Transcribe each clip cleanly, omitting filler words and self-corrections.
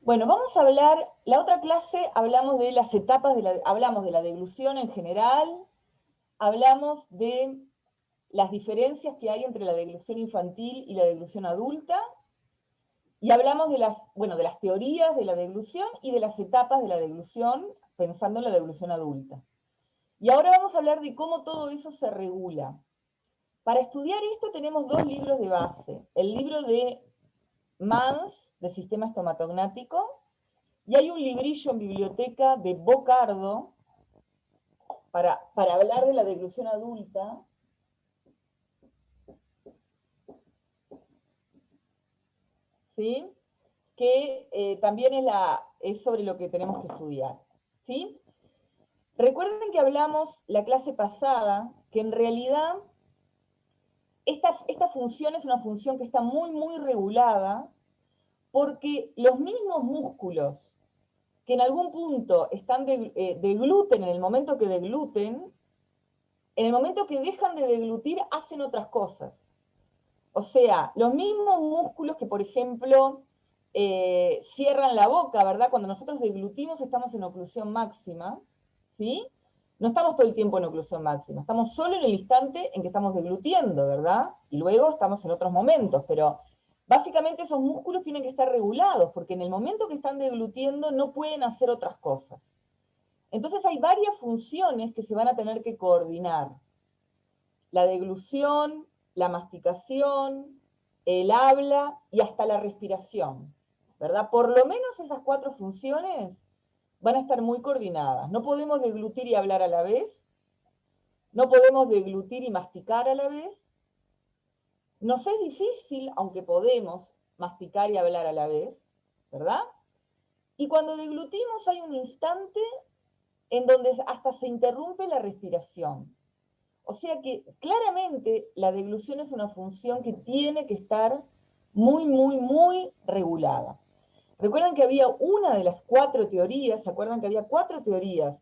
Bueno, vamos a hablar, la otra clase hablamos de las etapas, hablamos de la deglución en general, hablamos de las diferencias que hay entre la deglución infantil y la deglución adulta, y hablamos de las teorías de la deglución y de las etapas de la deglución, pensando en la deglución adulta. Y ahora vamos a hablar de cómo todo eso se regula. Para estudiar esto tenemos dos libros de base. El libro de Mans, de sistema estomatognático, y hay un librillo en biblioteca de Bocardo para hablar de la deglución adulta, ¿sí? Que también es sobre lo que tenemos que estudiar. ¿Sí? Recuerden que hablamos la clase pasada que en realidad esta función es una función que está muy, muy regulada porque los mismos músculos que en algún punto están degluten en el momento que degluten, en el momento que dejan de deglutir hacen otras cosas. O sea, los mismos músculos que, por ejemplo, cierran la boca, ¿verdad? Cuando nosotros deglutimos estamos en oclusión máxima, ¿sí? No estamos todo el tiempo en oclusión máxima, estamos solo en el instante en que estamos deglutiendo, ¿verdad? Y luego estamos en otros momentos, pero básicamente esos músculos tienen que estar regulados, porque en el momento que están deglutiendo no pueden hacer otras cosas. Entonces hay varias funciones que se van a tener que coordinar. La deglución, la masticación, el habla y hasta la respiración, ¿verdad? Por lo menos esas 4 funciones van a estar muy coordinadas. No podemos deglutir y hablar a la vez, no podemos deglutir y masticar a la vez. Nos es difícil, aunque podemos masticar y hablar a la vez, ¿verdad? Y cuando deglutimos hay un instante en donde hasta se interrumpe la respiración. O sea que claramente la deglución es una función que tiene que estar muy, muy, muy regulada. Recuerdan que había una de las 4 teorías, ¿se acuerdan que había 4 teorías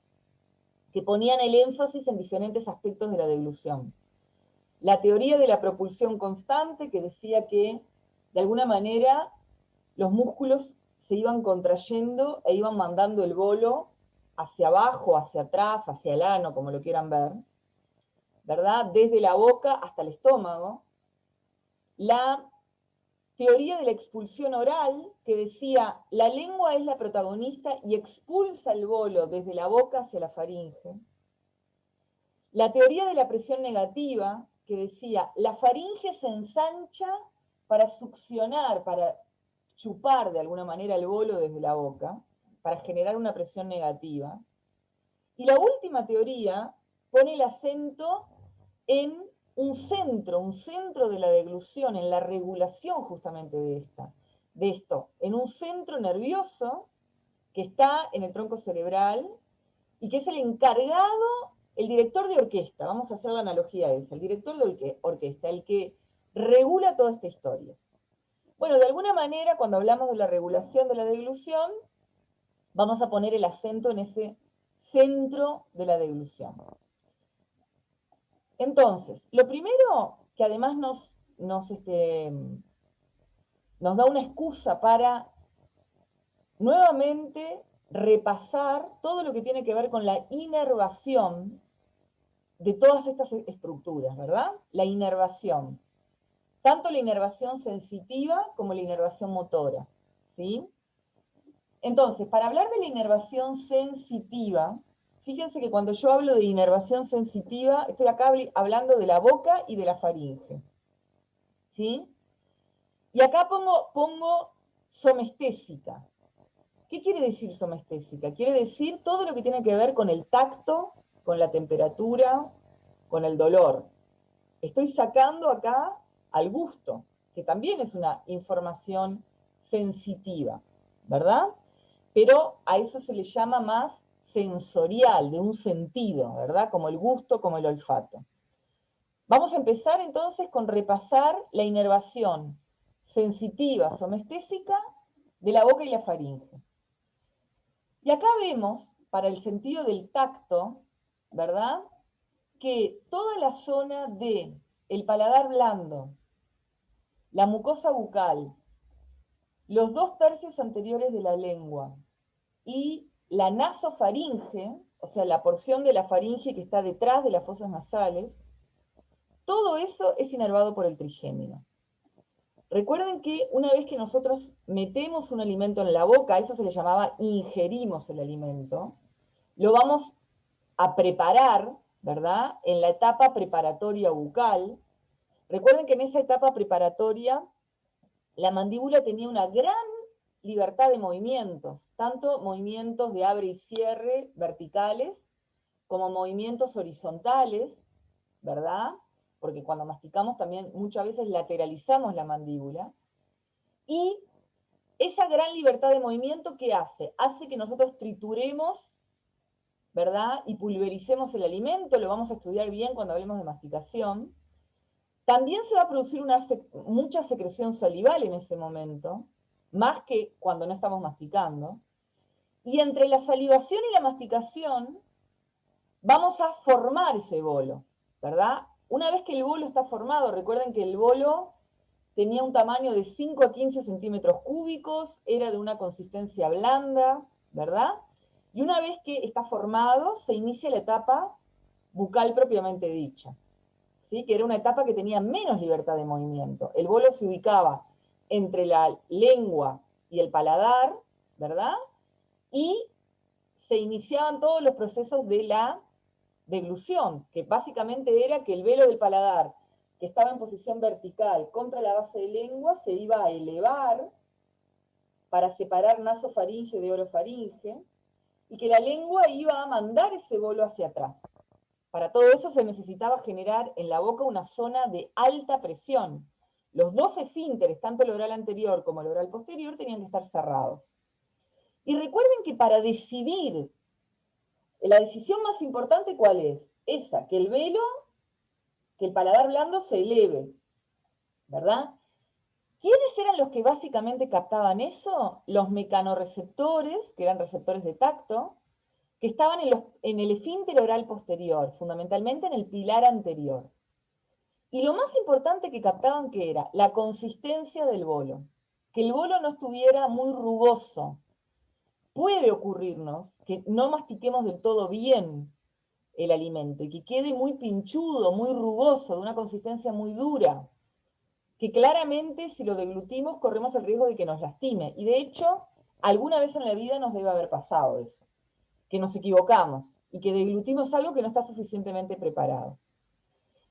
que ponían el énfasis en diferentes aspectos de la deglución? La teoría de la propulsión constante, que decía que de alguna manera los músculos se iban contrayendo e iban mandando el bolo hacia abajo, hacia atrás, hacia el ano, como lo quieran ver, ¿verdad? Desde la boca hasta el estómago. La teoría de la expulsión oral, que decía, la lengua es la protagonista y expulsa el bolo desde la boca hacia la faringe. La teoría de la presión negativa, que decía, la faringe se ensancha para succionar, para chupar de alguna manera el bolo desde la boca, para generar una presión negativa. Y la última teoría pone el acento en un centro de la deglución, en la regulación justamente de esto, en un centro nervioso que está en el tronco cerebral y que es el encargado, el director de orquesta, vamos a hacer la analogía a esa, el director de orquesta, el que regula toda esta historia. Bueno, de alguna manera, cuando hablamos de la regulación de la deglución, vamos a poner el acento en ese centro de la deglución. Entonces, lo primero que además nos da una excusa para nuevamente repasar todo lo que tiene que ver con la inervación de todas estas estructuras, ¿verdad? La inervación. Tanto la inervación sensitiva como la inervación motora, ¿sí? Entonces, para hablar de la inervación sensitiva, fíjense que cuando yo hablo de inervación sensitiva, estoy acá hablando de la boca y de la faringe, ¿sí? Y acá pongo somestésica. ¿Qué quiere decir somestésica? Quiere decir todo lo que tiene que ver con el tacto, con la temperatura, con el dolor. Estoy sacando acá al gusto, que también es una información sensitiva, ¿verdad? Pero a eso se le llama más sensorial, de un sentido, ¿verdad? Como el gusto, como el olfato. Vamos a empezar entonces con repasar la inervación sensitiva, somestésica, de la boca y la faringe. Y acá vemos, para el sentido del tacto, ¿verdad? Que toda la zona de el paladar blando, la mucosa bucal, los 2/3 anteriores de la lengua y la nasofaringe, o sea, la porción de la faringe que está detrás de las fosas nasales, todo eso es inervado por el trigémino. Recuerden que una vez que nosotros metemos un alimento en la boca, eso se le llamaba ingerimos el alimento, lo vamos a preparar, ¿verdad? En la etapa preparatoria bucal. Recuerden que en esa etapa preparatoria la mandíbula tenía una gran libertad de movimientos, tanto movimientos de abre y cierre verticales como movimientos horizontales, ¿verdad? Porque cuando masticamos también muchas veces lateralizamos la mandíbula. Y esa gran libertad de movimiento, ¿qué hace? Hace que nosotros trituremos, ¿verdad? Y pulvericemos el alimento, lo vamos a estudiar bien cuando hablemos de masticación. También se va a producir mucha secreción salival en ese momento, más que cuando no estamos masticando. Y entre la salivación y la masticación vamos a formar ese bolo, ¿verdad? Una vez que el bolo está formado, recuerden que el bolo tenía un tamaño de 5 a 15 centímetros cúbicos, era de una consistencia blanda, ¿verdad? Y una vez que está formado, se inicia la etapa bucal propiamente dicha, ¿sí? Que era una etapa que tenía menos libertad de movimiento. El bolo se ubicaba entre la lengua y el paladar, ¿verdad? Y se iniciaban todos los procesos de la deglución, que básicamente era que el velo del paladar, que estaba en posición vertical contra la base de lengua, se iba a elevar para separar nasofaringe de orofaringe, y que la lengua iba a mandar ese bolo hacia atrás. Para todo eso se necesitaba generar en la boca una zona de alta presión. Los dos esfínteres, tanto el oral anterior como el oral posterior, tenían que estar cerrados. Y recuerden que para decidir, la decisión más importante, ¿cuál es? Esa, que el velo, que el paladar blando se eleve, ¿verdad? ¿Quiénes eran los que básicamente captaban eso? Los mecanorreceptores, que eran receptores de tacto, que estaban en el esfínter oral posterior, fundamentalmente en el pilar anterior. Y lo más importante que captaban, ¿qué era? La consistencia del bolo. Que el bolo no estuviera muy rugoso. Puede ocurrirnos que no mastiquemos del todo bien el alimento y que quede muy pinchudo, muy rugoso, de una consistencia muy dura, que claramente si lo deglutimos corremos el riesgo de que nos lastime. Y de hecho, alguna vez en la vida nos debe haber pasado eso, que nos equivocamos y que deglutimos algo que no está suficientemente preparado.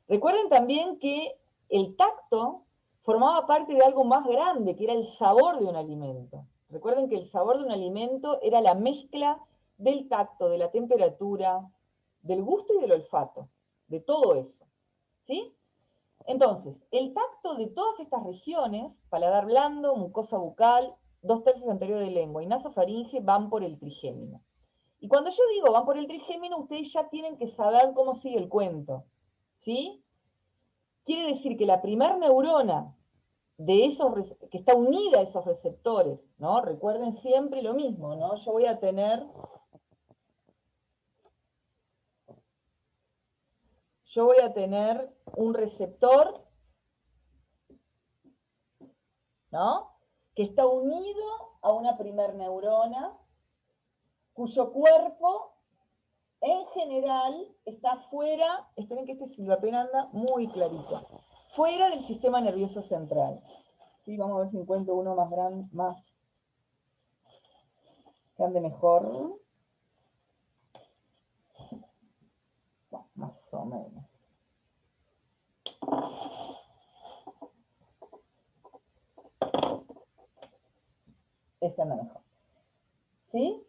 Recuerden también que el tacto formaba parte de algo más grande, que era el sabor de un alimento. Recuerden que el sabor de un alimento era la mezcla del tacto, de la temperatura, del gusto y del olfato, de todo eso. ¿Sí? Entonces, el tacto de todas estas regiones, paladar blando, mucosa bucal, 2/3 anterior de lengua y nasofaringe, van por el trigémino. Y cuando yo digo van por el trigémino, ustedes ya tienen que saber cómo sigue el cuento. ¿Sí? Quiere decir que la primer neurona de esos que está unida a esos receptores, ¿no? Recuerden siempre lo mismo, ¿no? Yo voy a tener un receptor, ¿no? Que está unido a una primer neurona, cuyo cuerpo en general está fuera, esperen que este silbapén anda muy clarito, fuera del sistema nervioso central. ¿Sí? Vamos a ver si encuentro uno más grande, más grande mejor. Bueno, más o menos. Este anda mejor. ¿Sí?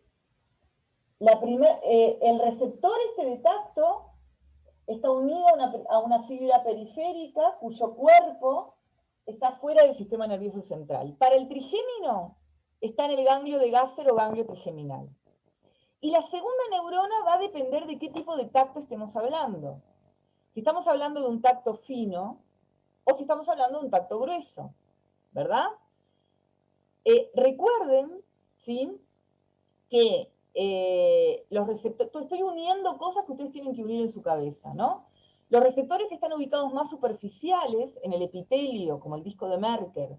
El receptor este de tacto está unido a una fibra periférica cuyo cuerpo está fuera del sistema nervioso central. Para el trigémino está en el ganglio de Gasser o ganglio trigeminal. Y la segunda neurona va a depender de qué tipo de tacto estemos hablando. Si estamos hablando de un tacto fino o si estamos hablando de un tacto grueso, ¿verdad? Recuerden, ¿sí? Que los receptores, estoy uniendo cosas que ustedes tienen que unir en su cabeza, ¿no? Los receptores que están ubicados más superficiales en el epitelio, como el disco de Merker,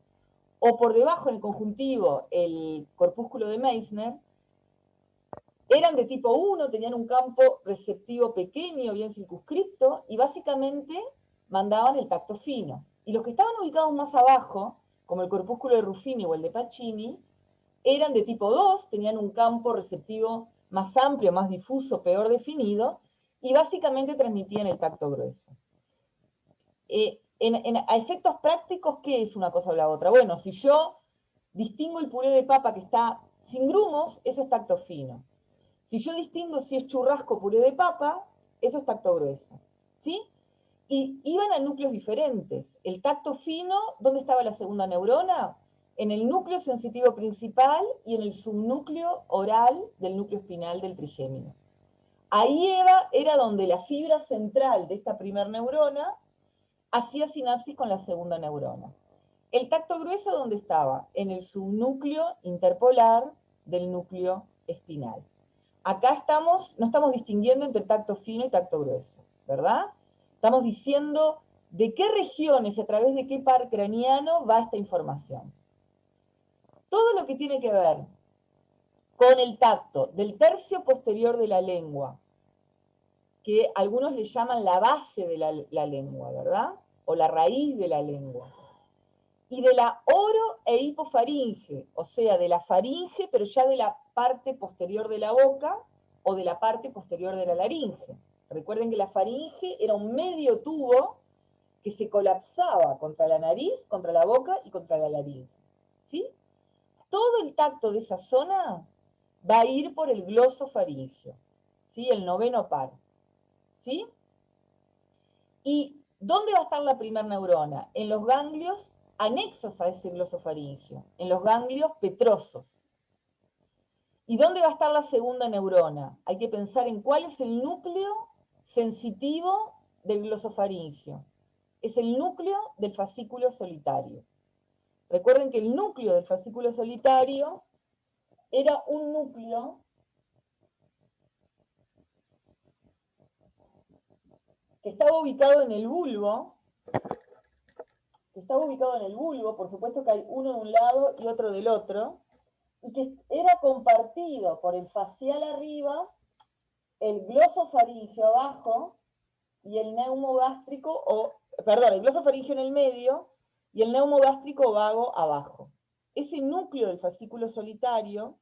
o por debajo en el conjuntivo el corpúsculo de Meissner, eran de tipo 1, tenían un campo receptivo pequeño, bien circunscripto, y básicamente mandaban el tacto fino. Y los que estaban ubicados más abajo, como el corpúsculo de Ruffini o el de Pacini, eran de tipo 2, tenían un campo receptivo más amplio, más difuso, peor definido, y básicamente transmitían el tacto grueso. A efectos prácticos, ¿qué es una cosa o la otra? Bueno, si yo distingo el puré de papa que está sin grumos, eso es tacto fino. Si yo distingo si es churrasco o puré de papa, eso es tacto grueso. ¿Sí? Y iban a núcleos diferentes. El tacto fino, ¿dónde estaba la segunda neurona? En el núcleo sensitivo principal y en el subnúcleo oral del núcleo espinal del trigémino. Ahí era donde la fibra central de esta primera neurona hacía sinapsis con la segunda neurona. El tacto grueso, ¿dónde estaba? En el subnúcleo interpolar del núcleo espinal. Acá no estamos distinguiendo entre tacto fino y tacto grueso, ¿verdad? Estamos diciendo de qué regiones y a través de qué par craneano va esta información. Todo lo que tiene que ver con el tacto del tercio posterior de la lengua, que algunos le llaman la base de la lengua, ¿verdad? O la raíz de la lengua. Y de la oro e hipofaringe, o sea, de la faringe, pero ya de la parte posterior de la boca o de la parte posterior de la laringe. Recuerden que la faringe era un medio tubo que se colapsaba contra la nariz, contra la boca y contra la laringe. ¿Sí? Todo el tacto de esa zona va a ir por el glosofaringeo, ¿sí? El noveno par. ¿Sí? ¿Y dónde va a estar la primera neurona? En los ganglios anexos a ese glosofaringeo, en los ganglios petrosos. ¿Y dónde va a estar la segunda neurona? Hay que pensar en cuál es el núcleo sensitivo del glosofaringeo. Es el núcleo del fascículo solitario. Recuerden que el núcleo del fascículo solitario era un núcleo que estaba ubicado en el bulbo, por supuesto que hay uno de un lado y otro del otro, y que era compartido por el facial arriba, el glosofaringeo abajo y el neumogástrico, el glosofaringeo en el medio y el neumogástrico vago abajo. Ese núcleo del fascículo solitario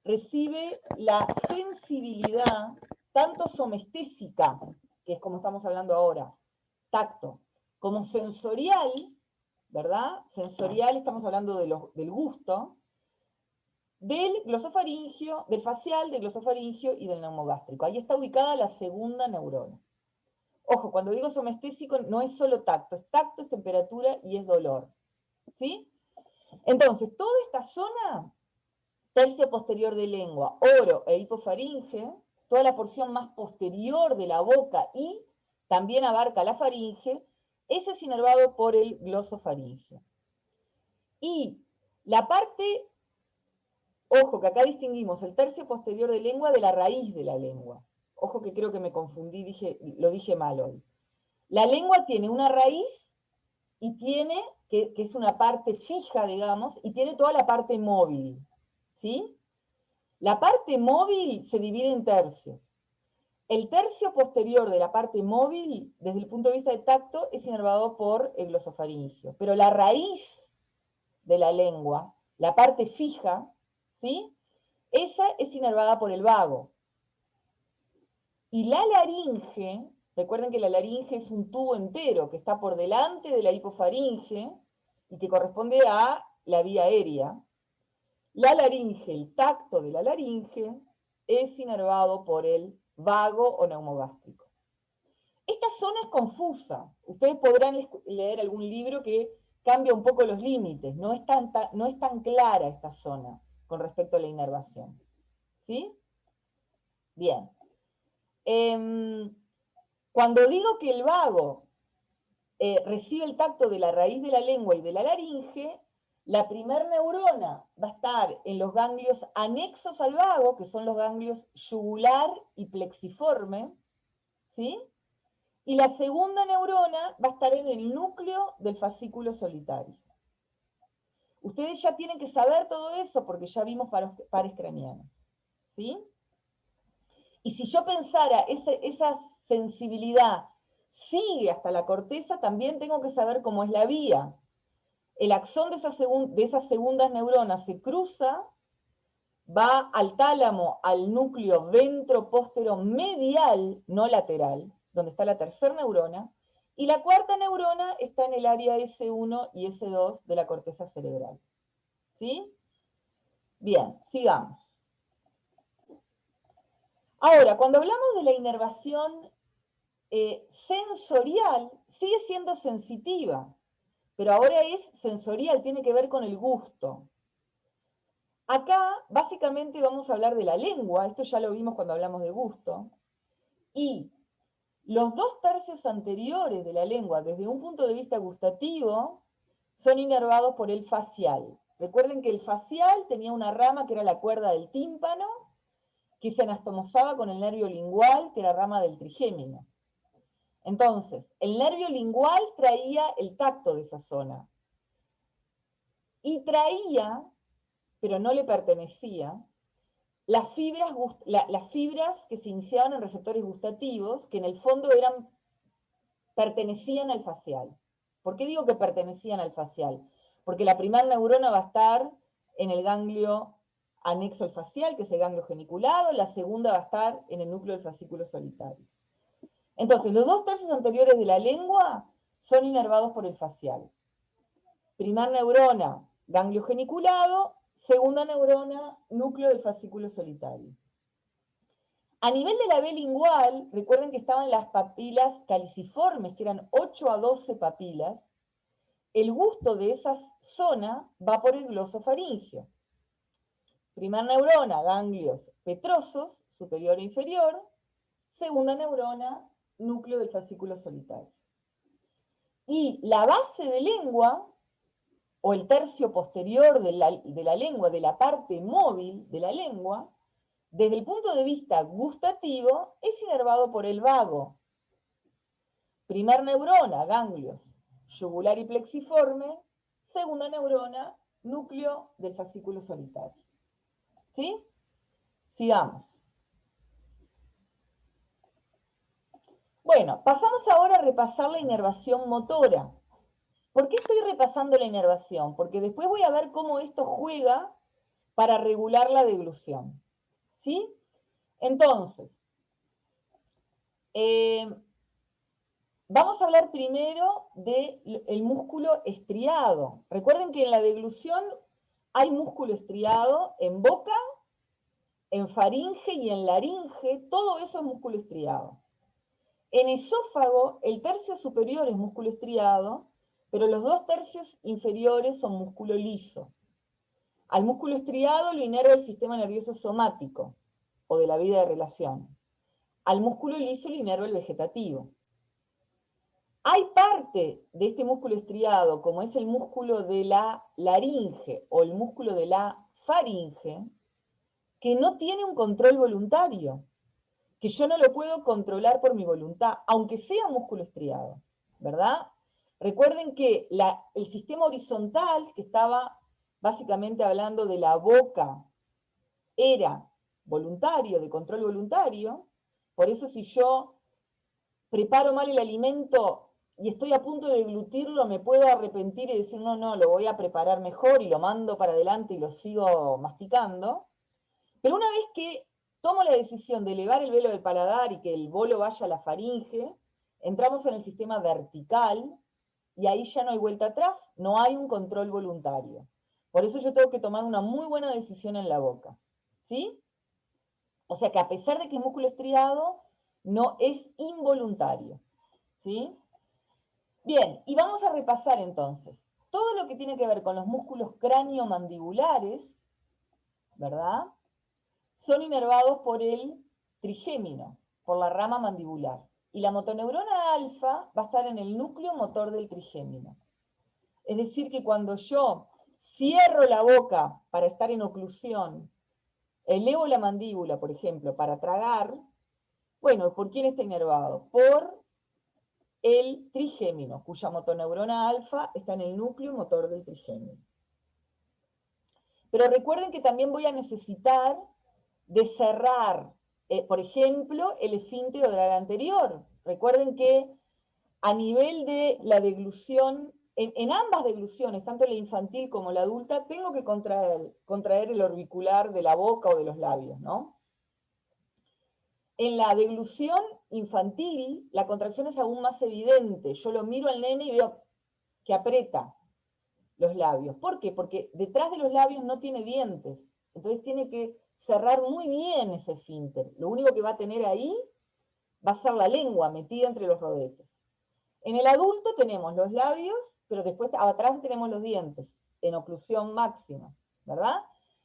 recibe la sensibilidad tanto somestésica, que es como estamos hablando ahora, tacto, como sensorial, ¿verdad? Sensorial, estamos hablando del gusto, del glosofaringeo, del facial, del glosofaringeo y del neumogástrico. Ahí está ubicada la segunda neurona. Ojo, cuando digo somestésico no es solo tacto, es temperatura y es dolor. ¿Sí? Entonces, toda esta zona, tercio posterior de lengua, oro e hipofaringe, toda la porción más posterior de la boca y también abarca la faringe, eso es inervado por el glosofaringeo. Y la parte, ojo, que acá distinguimos el tercio posterior de lengua de la raíz de la lengua. Ojo que creo que me confundí, lo dije mal hoy. La lengua tiene una raíz y tiene, que es una parte fija, digamos, y tiene toda la parte móvil. ¿Sí? La parte móvil se divide en tercios. El tercio posterior de la parte móvil, desde el punto de vista de tacto, es inervado por el glosofaringeo. Pero la raíz de la lengua, la parte fija, ¿sí? Esa es inervada por el vago. Y la laringe, recuerden que la laringe es un tubo entero que está por delante de la hipofaringe y que corresponde a la vía aérea. La laringe, el tacto de la laringe, es inervado por el vago o neumogástrico. Esta zona es confusa. Ustedes podrán leer algún libro que cambia un poco los límites. No es tan clara esta zona con respecto a la inervación. ¿Sí? Bien. Cuando digo que el vago recibe el tacto de la raíz de la lengua y de la laringe, la primer neurona va a estar en los ganglios anexos al vago, que son los ganglios yugular y plexiforme, ¿sí? Y la segunda neurona va a estar en el núcleo del fascículo solitario. Ustedes ya tienen que saber todo eso porque ya vimos pares craneanos, ¿sí? Y si yo pensara esa sensibilidad sigue hasta la corteza, también tengo que saber cómo es la vía. El axón de esas segundas neuronas se cruza, va al tálamo, al núcleo ventropóstero medial, no lateral, donde está la tercera neurona, y la cuarta neurona está en el área S1 y S2 de la corteza cerebral. ¿Sí? Bien, sigamos. Ahora, cuando hablamos de la inervación sensorial, sigue siendo sensitiva, pero ahora es sensorial, tiene que ver con el gusto. Acá, básicamente, vamos a hablar de la lengua, esto ya lo vimos cuando hablamos de gusto, y los 2/3 anteriores de la lengua, desde un punto de vista gustativo, son inervados por el facial. Recuerden que el facial tenía una rama que era la cuerda del tímpano, que se anastomosaba con el nervio lingual, que era rama del trigémino. Entonces, el nervio lingual traía el tacto de esa zona. Y traía, pero no le pertenecía, las fibras que se iniciaban en receptores gustativos, que en el fondo pertenecían al facial. ¿Por qué digo que pertenecían al facial? Porque la primera neurona va a estar en el ganglio anexo al facial, que es el ganglio geniculado, la segunda va a estar en el núcleo del fascículo solitario. Entonces, los 2/3 anteriores de la lengua son inervados por el facial. Primer neurona, ganglio geniculado, segunda neurona, núcleo del fascículo solitario. A nivel de la B lingual, recuerden que estaban las papilas caliciformes, que eran 8 a 12 papilas. El gusto de esa zona va por el glosofaringio. Primer neurona, ganglios petrosos, superior e inferior. Segunda neurona, núcleo del fascículo solitario. Y la base de lengua, o el tercio posterior de la lengua, de la parte móvil de la lengua, desde el punto de vista gustativo, es inervado por el vago. Primer neurona, ganglios, yugular y plexiforme. Segunda neurona, núcleo del fascículo solitario. ¿Sí? Sigamos. Bueno, pasamos ahora a repasar la inervación motora. ¿Por qué estoy repasando la inervación? Porque después voy a ver cómo esto juega para regular la deglución. ¿Sí? Entonces, vamos a hablar primero del músculo estriado. Recuerden que en la deglución hay músculo estriado en boca, en faringe y en laringe, todo eso es músculo estriado. En esófago, el tercio superior es músculo estriado, pero los 2/3 inferiores son músculo liso. Al músculo estriado lo inerva el sistema nervioso somático, o de la vida de relación. Al músculo liso lo inerva el vegetativo. Hay parte de este músculo estriado, como es el músculo de la laringe o el músculo de la faringe, que no tiene un control voluntario, que yo no lo puedo controlar por mi voluntad, aunque sea músculo estriado, ¿verdad? Recuerden que el sistema horizontal, que estaba básicamente hablando de la boca, era voluntario, de control voluntario. Por eso si yo preparo mal el alimento y estoy a punto de deglutirlo, me puedo arrepentir y decir, no, no, lo voy a preparar mejor y lo mando para adelante y lo sigo masticando. Pero una vez que tomo la decisión de elevar el velo del paladar y que el bolo vaya a la faringe, entramos en el sistema vertical y ahí ya no hay vuelta atrás, no hay un control voluntario. Por eso yo tengo que tomar una muy buena decisión en la boca. ¿Sí? O sea que a pesar de que es músculo estriado, no es involuntario. ¿Sí? Bien, y vamos a repasar entonces todo lo que tiene que ver con los músculos cráneo-mandibulares, ¿verdad? Son inervados por el trigémino, por la rama mandibular. Y la motoneurona alfa va a estar en el núcleo motor del trigémino. Es decir, que cuando yo cierro la boca para estar en oclusión, elevo la mandíbula, por ejemplo, para tragar, bueno, ¿por quién está inervado? Por el trigémino, cuya motoneurona alfa está en el núcleo motor del trigémino. Pero recuerden que también voy a necesitar de cerrar, por ejemplo, el esfínter oral anterior. Recuerden que a nivel de la deglución, en ambas degluciones, tanto la infantil como la adulta, tengo que contraer el orbicular de la boca o de los labios, ¿no? En la deglución infantil, la contracción es aún más evidente. Yo lo miro al nene y veo que aprieta los labios. ¿Por qué? Porque detrás de los labios no tiene dientes. Entonces tiene que cerrar muy bien ese esfínter. Lo único que va a tener ahí va a ser la lengua metida entre los rodetes. En el adulto tenemos los labios, pero después atrás tenemos los dientes, en oclusión máxima, ¿verdad?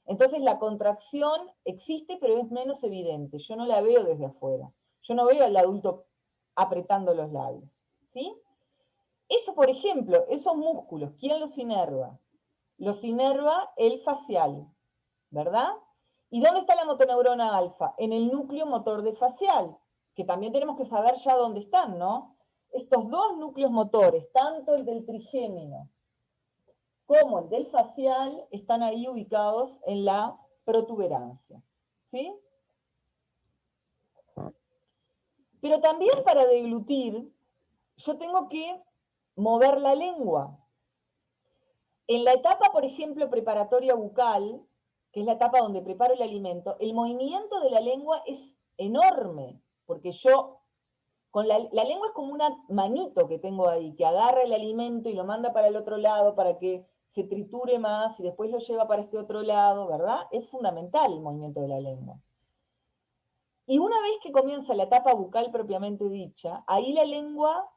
Entonces la contracción existe, pero es menos evidente. Yo no la veo desde afuera. Yo no veo al adulto apretando los labios, ¿sí? Eso, por ejemplo, esos músculos, ¿quién los inerva? Los inerva el facial, ¿verdad? ¿Y dónde está la motoneurona alfa? En el núcleo motor de facial, que también tenemos que saber ya dónde están, ¿no? Estos dos núcleos motores, tanto el del trigémino como el del facial, están ahí ubicados en la protuberancia, ¿sí? Pero también para deglutir, yo tengo que mover la lengua. En la etapa, por ejemplo, preparatoria bucal, que es la etapa donde preparo el alimento, el movimiento de la lengua es enorme, porque yo, con la lengua es como una manito que tengo ahí, que agarra el alimento y lo manda para el otro lado para que se triture más y después lo lleva para este otro lado, ¿verdad? Es fundamental el movimiento de la lengua. Y una vez que comienza la etapa bucal propiamente dicha, ahí la lengua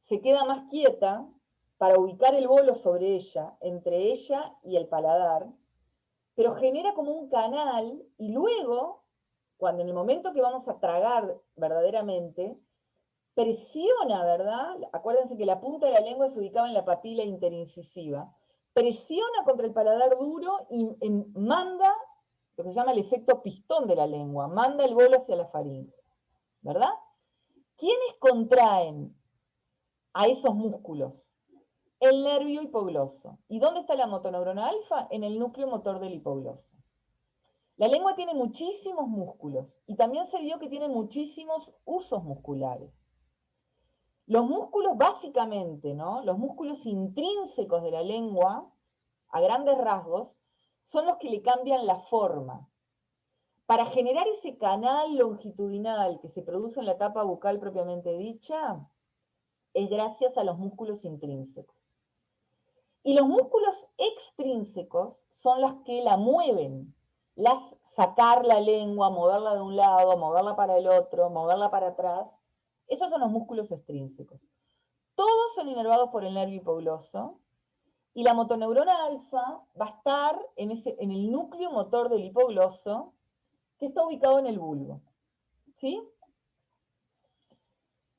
se queda más quieta para ubicar el bolo sobre ella, entre ella y el paladar, pero genera como un canal y luego, cuando en el momento que vamos a tragar verdaderamente, presiona, ¿verdad? Acuérdense que la punta de la lengua se ubicaba en la papila interincisiva, presiona contra el paladar duro y manda lo que se llama el efecto pistón de la lengua, manda el bolo hacia la faringe, ¿verdad? ¿Quiénes contraen a esos músculos? El nervio hipogloso. ¿Y dónde está la motoneurona alfa? En el núcleo motor del hipogloso. La lengua tiene muchísimos músculos y también se vio que tiene muchísimos usos musculares. Los músculos básicamente, ¿no? Los músculos intrínsecos de la lengua, a grandes rasgos, son los que le cambian la forma. Para generar ese canal longitudinal que se produce en la etapa bucal propiamente dicha, es gracias a los músculos intrínsecos. Y los músculos extrínsecos son los que la mueven, sacar la lengua, moverla de un lado, moverla para el otro, moverla para atrás. Esos son los músculos extrínsecos. Todos son inervados por el nervio hipogloso y la motoneurona alfa va a estar en el núcleo motor del hipogloso que está ubicado en el bulbo. ¿Sí?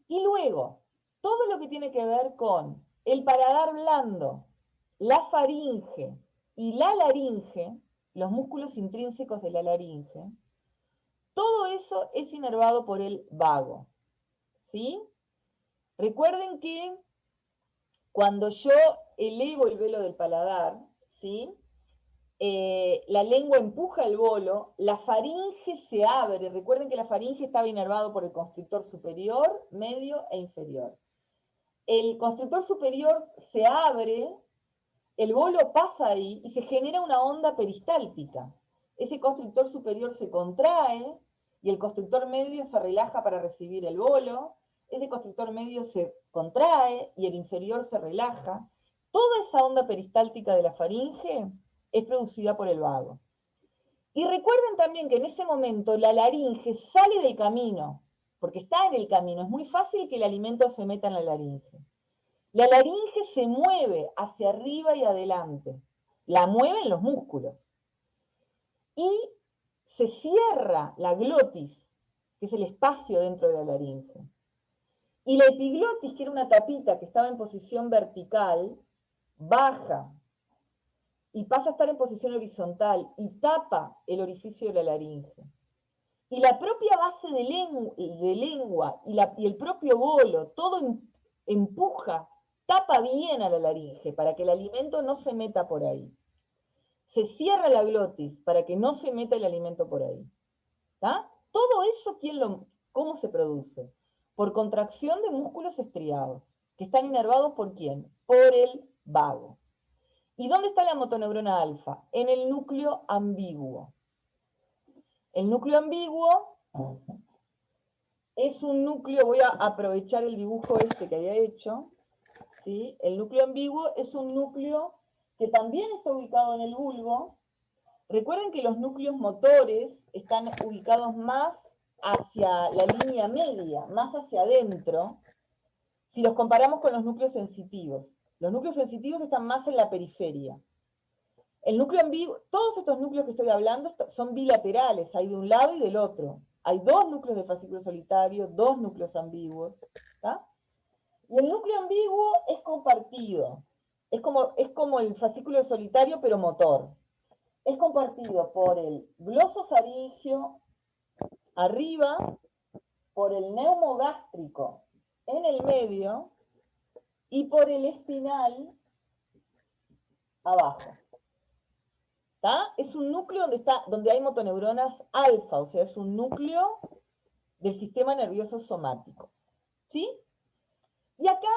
Y luego, todo lo que tiene que ver con el paladar blando, la faringe y la laringe, los músculos intrínsecos de la laringe, todo eso es inervado por el vago. ¿Sí? Recuerden que cuando yo elevo el velo del paladar, ¿sí? La lengua empuja el bolo, la faringe se abre. Recuerden que la faringe estaba inervado por el constrictor superior, medio e inferior. El constrictor superior se abre, el bolo pasa ahí y se genera una onda peristáltica. Ese constrictor superior se contrae y el constrictor medio se relaja para recibir el bolo. Ese constrictor medio se contrae y el inferior se relaja. Toda esa onda peristáltica de la faringe es producida por el vago. Y recuerden también que en ese momento la laringe sale del camino, porque está en el camino. Es muy fácil que el alimento se meta en la laringe. La laringe se mueve hacia arriba y adelante. La mueven los músculos. Y se cierra la glotis, que es el espacio dentro de la laringe. Y la epiglotis, que era una tapita que estaba en posición vertical, baja y pasa a estar en posición horizontal y tapa el orificio de la laringe. Y la propia base de lengua y el propio bolo, todo empuja, tapa bien a la laringe para que el alimento no se meta por ahí. se cierra la glotis para que no se meta el alimento por ahí. ¿Tá? Todo eso, ¿cómo se produce? Por contracción de músculos estriados, que están inervados ¿por quién? Por el vago. ¿Y dónde está la motoneurona alfa? En el núcleo ambiguo. El núcleo ambiguo es un núcleo, voy a aprovechar el dibujo este que había hecho, ¿sí? El núcleo ambiguo es un núcleo que también está ubicado en el bulbo. Recuerden que los núcleos motores están ubicados más hacia la línea media, más hacia adentro, si los comparamos con los núcleos sensitivos. Los núcleos sensitivos están más en la periferia. El núcleo ambiguo, todos estos núcleos que estoy hablando son bilaterales, hay de un lado y del otro. Hay dos núcleos de fascículo solitario, dos núcleos ambiguos. ¿Tá? Y el núcleo ambiguo es compartido. Es como el fascículo solitario, pero motor. Es compartido por el glosofaringio arriba, por el neumogástrico en el medio y por el espinal abajo. ¿Tá? Es un núcleo donde hay motoneuronas alfa, o sea, es un núcleo del sistema nervioso somático. ¿Sí? Y acá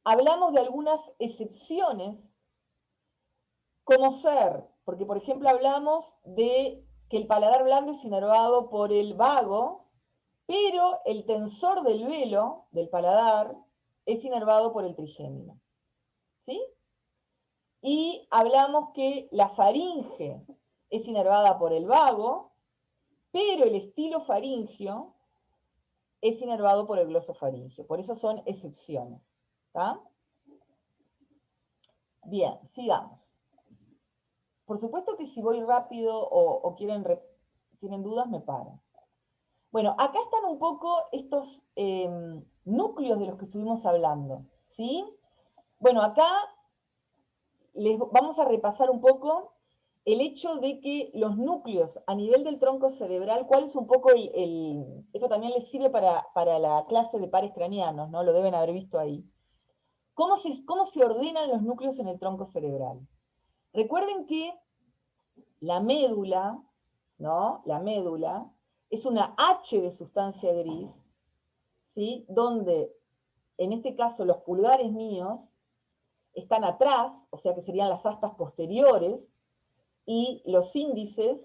hablamos de algunas excepciones, como porque por ejemplo hablamos de que el paladar blando es inervado por el vago, pero el tensor del velo del paladar es inervado por el trigémino. ¿Sí? Y hablamos que la faringe es inervada por el vago, pero el estilo faringio es inervado por el glosofaringio. Por eso son excepciones. ¿Tá? Bien, sigamos. Por supuesto que si voy rápido o tienen dudas, me paran. Bueno, acá están un poco estos núcleos de los que estuvimos hablando. ¿Sí? Bueno, acá vamos a repasar un poco el hecho de que los núcleos a nivel del tronco cerebral, ¿cuál es un poco esto también les sirve para la clase de pares craneanos, ¿no? Lo deben haber visto ahí. ¿Cómo se ordenan los núcleos en el tronco cerebral? Recuerden que la médula, ¿no? La médula es una H de sustancia gris, ¿sí? Donde, en este caso, los pulgares míos están atrás, o sea que serían las astas posteriores, y los índices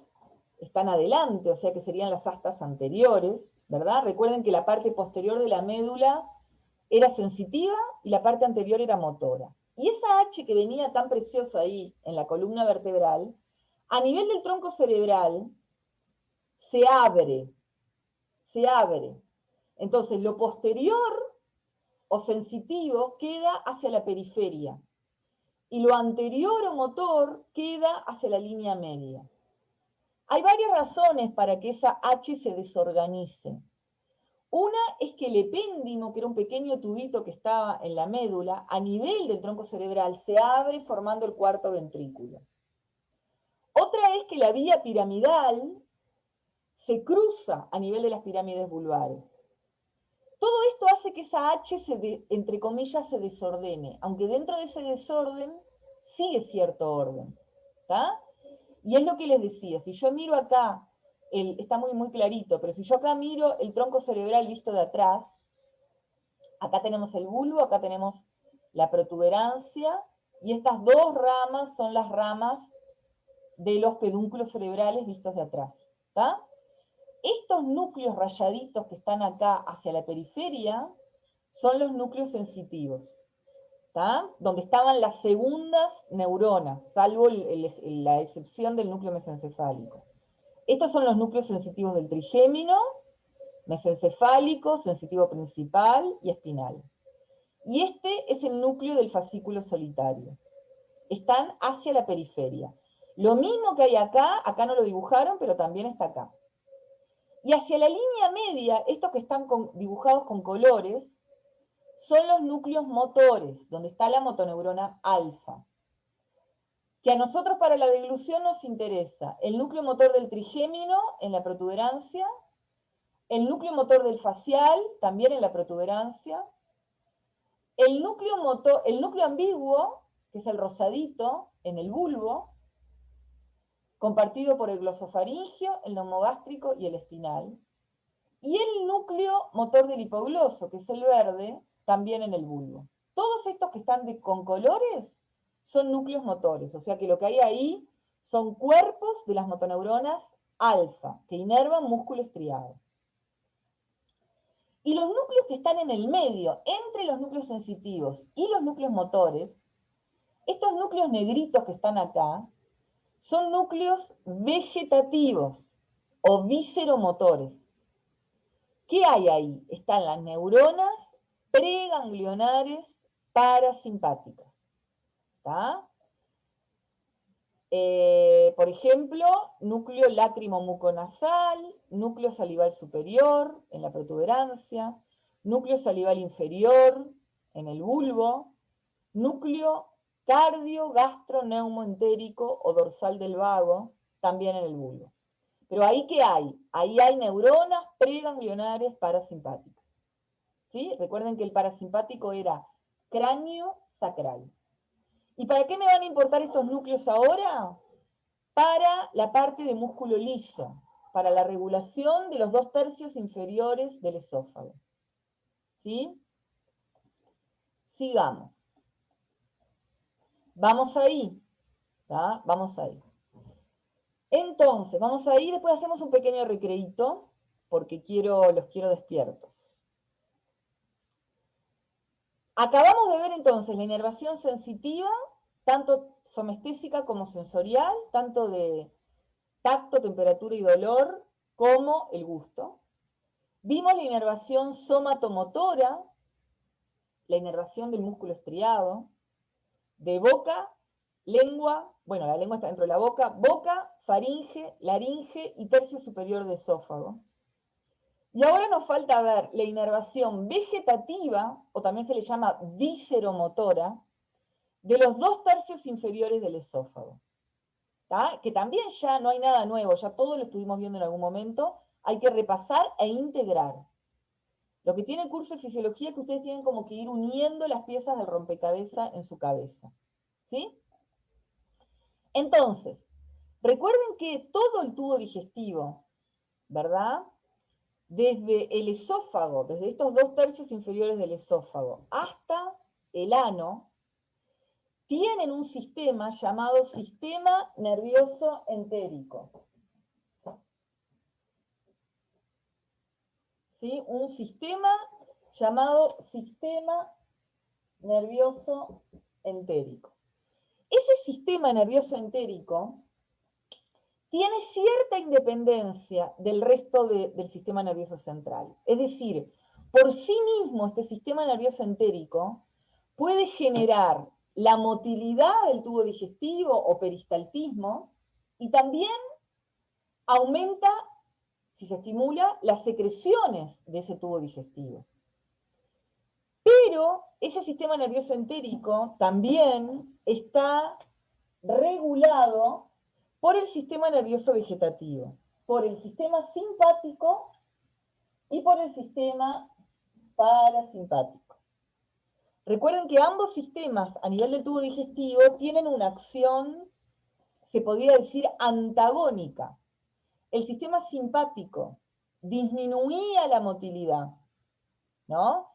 están adelante, o sea que serían las astas anteriores, ¿verdad? Recuerden que la parte posterior de la médula era sensitiva y la parte anterior era motora. Y esa H que venía tan preciosa ahí en la columna vertebral, a nivel del tronco cerebral, se abre. Entonces, lo posterior o sensitivo queda hacia la periferia y lo anterior o motor queda hacia la línea media. Hay varias razones para que esa H se desorganice. Una es que el epéndimo, que era un pequeño tubito que estaba en la médula, a nivel del tronco cerebral se abre formando el cuarto ventrículo. Otra es que la vía piramidal se cruza a nivel de las pirámides vulvares. Todo esto hace que esa H, entre comillas, se desordene, aunque dentro de ese desorden sigue cierto orden. ¿Tá? Y es lo que les decía, si yo miro acá, está muy clarito, pero si yo acá miro el tronco cerebral visto de atrás, acá tenemos el bulbo, acá tenemos la protuberancia, y estas dos ramas son las ramas de los pedúnculos cerebrales vistos de atrás. ¿Tá? Estos núcleos rayaditos que están acá hacia la periferia son los núcleos sensitivos, ¿tá? Donde estaban las segundas neuronas, salvo la excepción del núcleo mesencefálico. Estos son los núcleos sensitivos del trigémino, mesencefálico, sensitivo principal y espinal. Y este es el núcleo del fascículo solitario. Están hacia la periferia. Lo mismo que hay acá no lo dibujaron, pero también está acá. Y hacia la línea media, estos que están dibujados con colores, son los núcleos motores, donde está la motoneurona alfa. Que a nosotros para la deglución nos interesa el núcleo motor del trigémino en la protuberancia, el núcleo motor del facial también en la protuberancia, el núcleo ambiguo que es el rosadito en el bulbo, compartido por el glosofaringio, el neumogástrico y el espinal. Y el núcleo motor del hipogloso, que es el verde, también en el bulbo. Todos estos que están con colores son núcleos motores, o sea que lo que hay ahí son cuerpos de las motoneuronas alfa, que inervan músculo estriado. Y los núcleos que están en el medio, entre los núcleos sensitivos y los núcleos motores, estos núcleos negritos que están acá, son núcleos vegetativos o visceromotores. ¿Qué hay ahí? Están las neuronas preganglionares parasimpáticas. ¿Está? Por ejemplo, núcleo lácrimo-muconasal, núcleo salival superior en la protuberancia, núcleo salival inferior en el bulbo, núcleo cardio-gastroneumoentérico o dorsal del vago también en el bulbo. Pero ahí ¿qué hay? Ahí hay neuronas preganglionares parasimpáticas. ¿Sí? Recuerden que el parasimpático era cráneo sacral. ¿Y para qué me van a importar estos núcleos ahora? Para la parte de músculo liso, para la regulación de los 2/3 inferiores del esófago. ¿Sí? Sigamos. Vamos ahí. ¿Tá? Vamos ahí. Entonces, vamos ahí, después hacemos un pequeño recreíto, porque los quiero despiertos. Acabamos de ver entonces la inervación sensitiva, tanto somestésica como sensorial, tanto de tacto, temperatura y dolor, como el gusto. Vimos la inervación somatomotora, la inervación del músculo estriado, de boca, lengua, bueno, la lengua está dentro de la boca, faringe, laringe y tercio superior de esófago. Y ahora nos falta ver la inervación vegetativa, o también se le llama visceromotora, de los 2/3 inferiores del esófago. ¿Tá? Que también ya no hay nada nuevo, ya todo lo estuvimos viendo en algún momento, hay que repasar e integrar. Lo que tiene el curso de fisiología es que ustedes tienen como que ir uniendo las piezas del rompecabezas en su cabeza. ¿Sí? Entonces, recuerden que todo el tubo digestivo, ¿verdad? Desde el esófago, desde estos 2/3 inferiores del esófago hasta el ano, tienen un sistema llamado sistema nervioso entérico. ¿Sí? Un sistema llamado sistema nervioso entérico. Ese sistema nervioso entérico tiene cierta independencia del resto del sistema nervioso central. Es decir, por sí mismo este sistema nervioso entérico puede generar la motilidad del tubo digestivo o peristaltismo y también aumenta, si se estimula, las secreciones de ese tubo digestivo. Pero ese sistema nervioso entérico también está regulado por el sistema nervioso vegetativo, por el sistema simpático y por el sistema parasimpático. Recuerden que ambos sistemas a nivel del tubo digestivo tienen una acción, se podría decir, antagónica. El sistema simpático disminuía la motilidad, ¿no?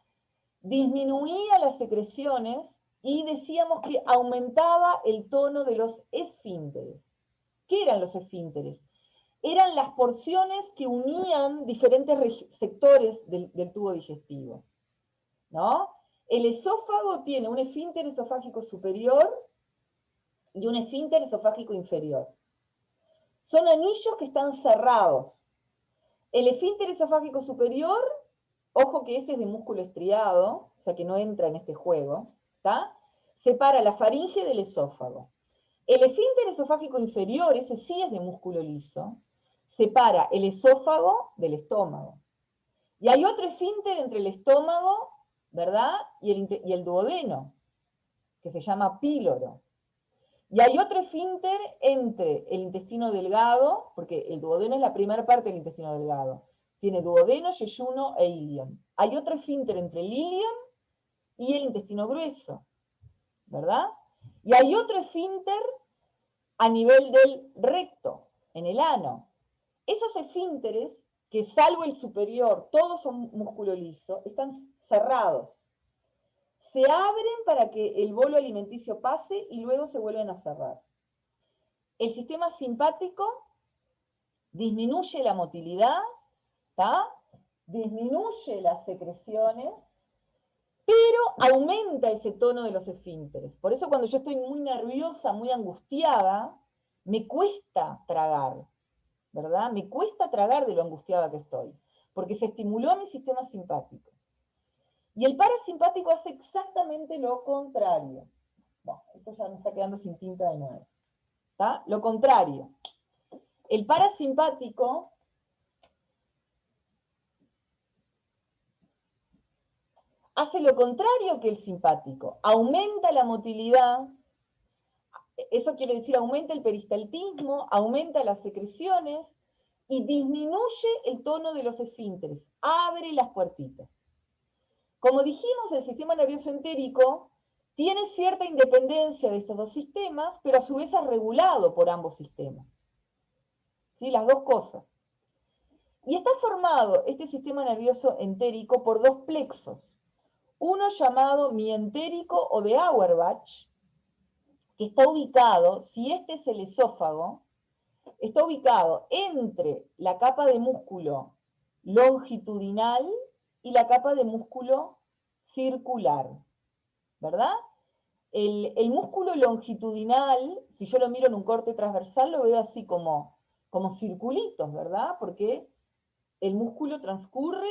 Disminuía las secreciones y decíamos que aumentaba el tono de los esfínteres. ¿Qué eran los esfínteres? Eran las porciones que unían diferentes sectores del tubo digestivo, ¿no? El esófago tiene un esfínter esofágico superior y un esfínter esofágico inferior. Son anillos que están cerrados. El esfínter esofágico superior, ojo que ese es de músculo estriado, o sea que no entra en este juego, ¿está? Separa la faringe del esófago. El esfínter esofágico inferior, ese sí es de músculo liso, separa el esófago del estómago. Y hay otro esfínter entre el estómago, ¿verdad? Y el duodeno, que se llama píloro. Y hay otro esfínter entre el intestino delgado, porque el duodeno es la primera parte del intestino delgado. Tiene duodeno, yeyuno e ilion. Hay otro esfínter entre el ilion y el intestino grueso, ¿verdad? Y hay otro esfínter a nivel del recto, en el ano. Esos esfínteres, que salvo el superior, todos son músculo liso, están cerrados. Se abren para que el bolo alimenticio pase y luego se vuelven a cerrar. El sistema simpático disminuye la motilidad, ¿tá? Disminuye las secreciones, pero aumenta ese tono de los esfínteres. Por eso cuando yo estoy muy nerviosa, muy angustiada, me cuesta tragar, ¿verdad? Me cuesta tragar de lo angustiada que estoy, porque se estimuló mi sistema simpático. Y el parasimpático hace exactamente lo contrario. Bueno, esto ya me está quedando sin tinta de nuevo. ¿Está? Lo contrario. El parasimpático hace lo contrario que el simpático. Aumenta la motilidad, eso quiere decir aumenta el peristaltismo, aumenta las secreciones y disminuye el tono de los esfínteres, abre las puertitas. Como dijimos, el sistema nervioso entérico tiene cierta independencia de estos dos sistemas, pero a su vez es regulado por ambos sistemas. ¿Sí? Las dos cosas. Y está formado este sistema nervioso entérico por dos plexos. Uno llamado mientérico o de Auerbach, que está ubicado, si este es el esófago, está ubicado entre la capa de músculo longitudinal y la capa de músculo circular, ¿verdad? El músculo longitudinal, si yo lo miro en un corte transversal, lo veo así como circulitos, ¿verdad? Porque el músculo transcurre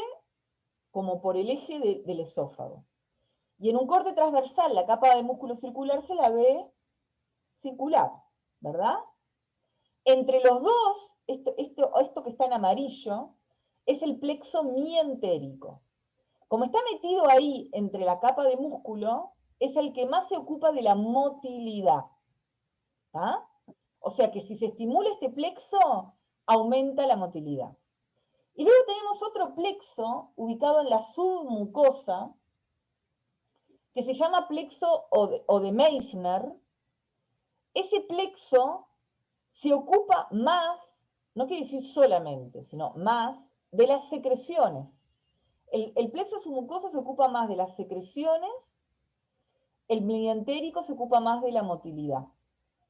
como por el eje del esófago. Y en un corte transversal, la capa de músculo circular se la ve circular, ¿verdad? Entre los dos, esto que está en amarillo, es el plexo mientérico. Como está metido ahí entre la capa de músculo, es el que más se ocupa de la motilidad. ¿Ah? O sea que si se estimula este plexo, aumenta la motilidad. Y luego tenemos otro plexo ubicado en la submucosa, que se llama plexo o de Meissner. Ese plexo se ocupa más, no quiere decir solamente, sino más, de las secreciones. El plexo submucoso se ocupa más de las secreciones, el mediantérico se ocupa más de la motilidad.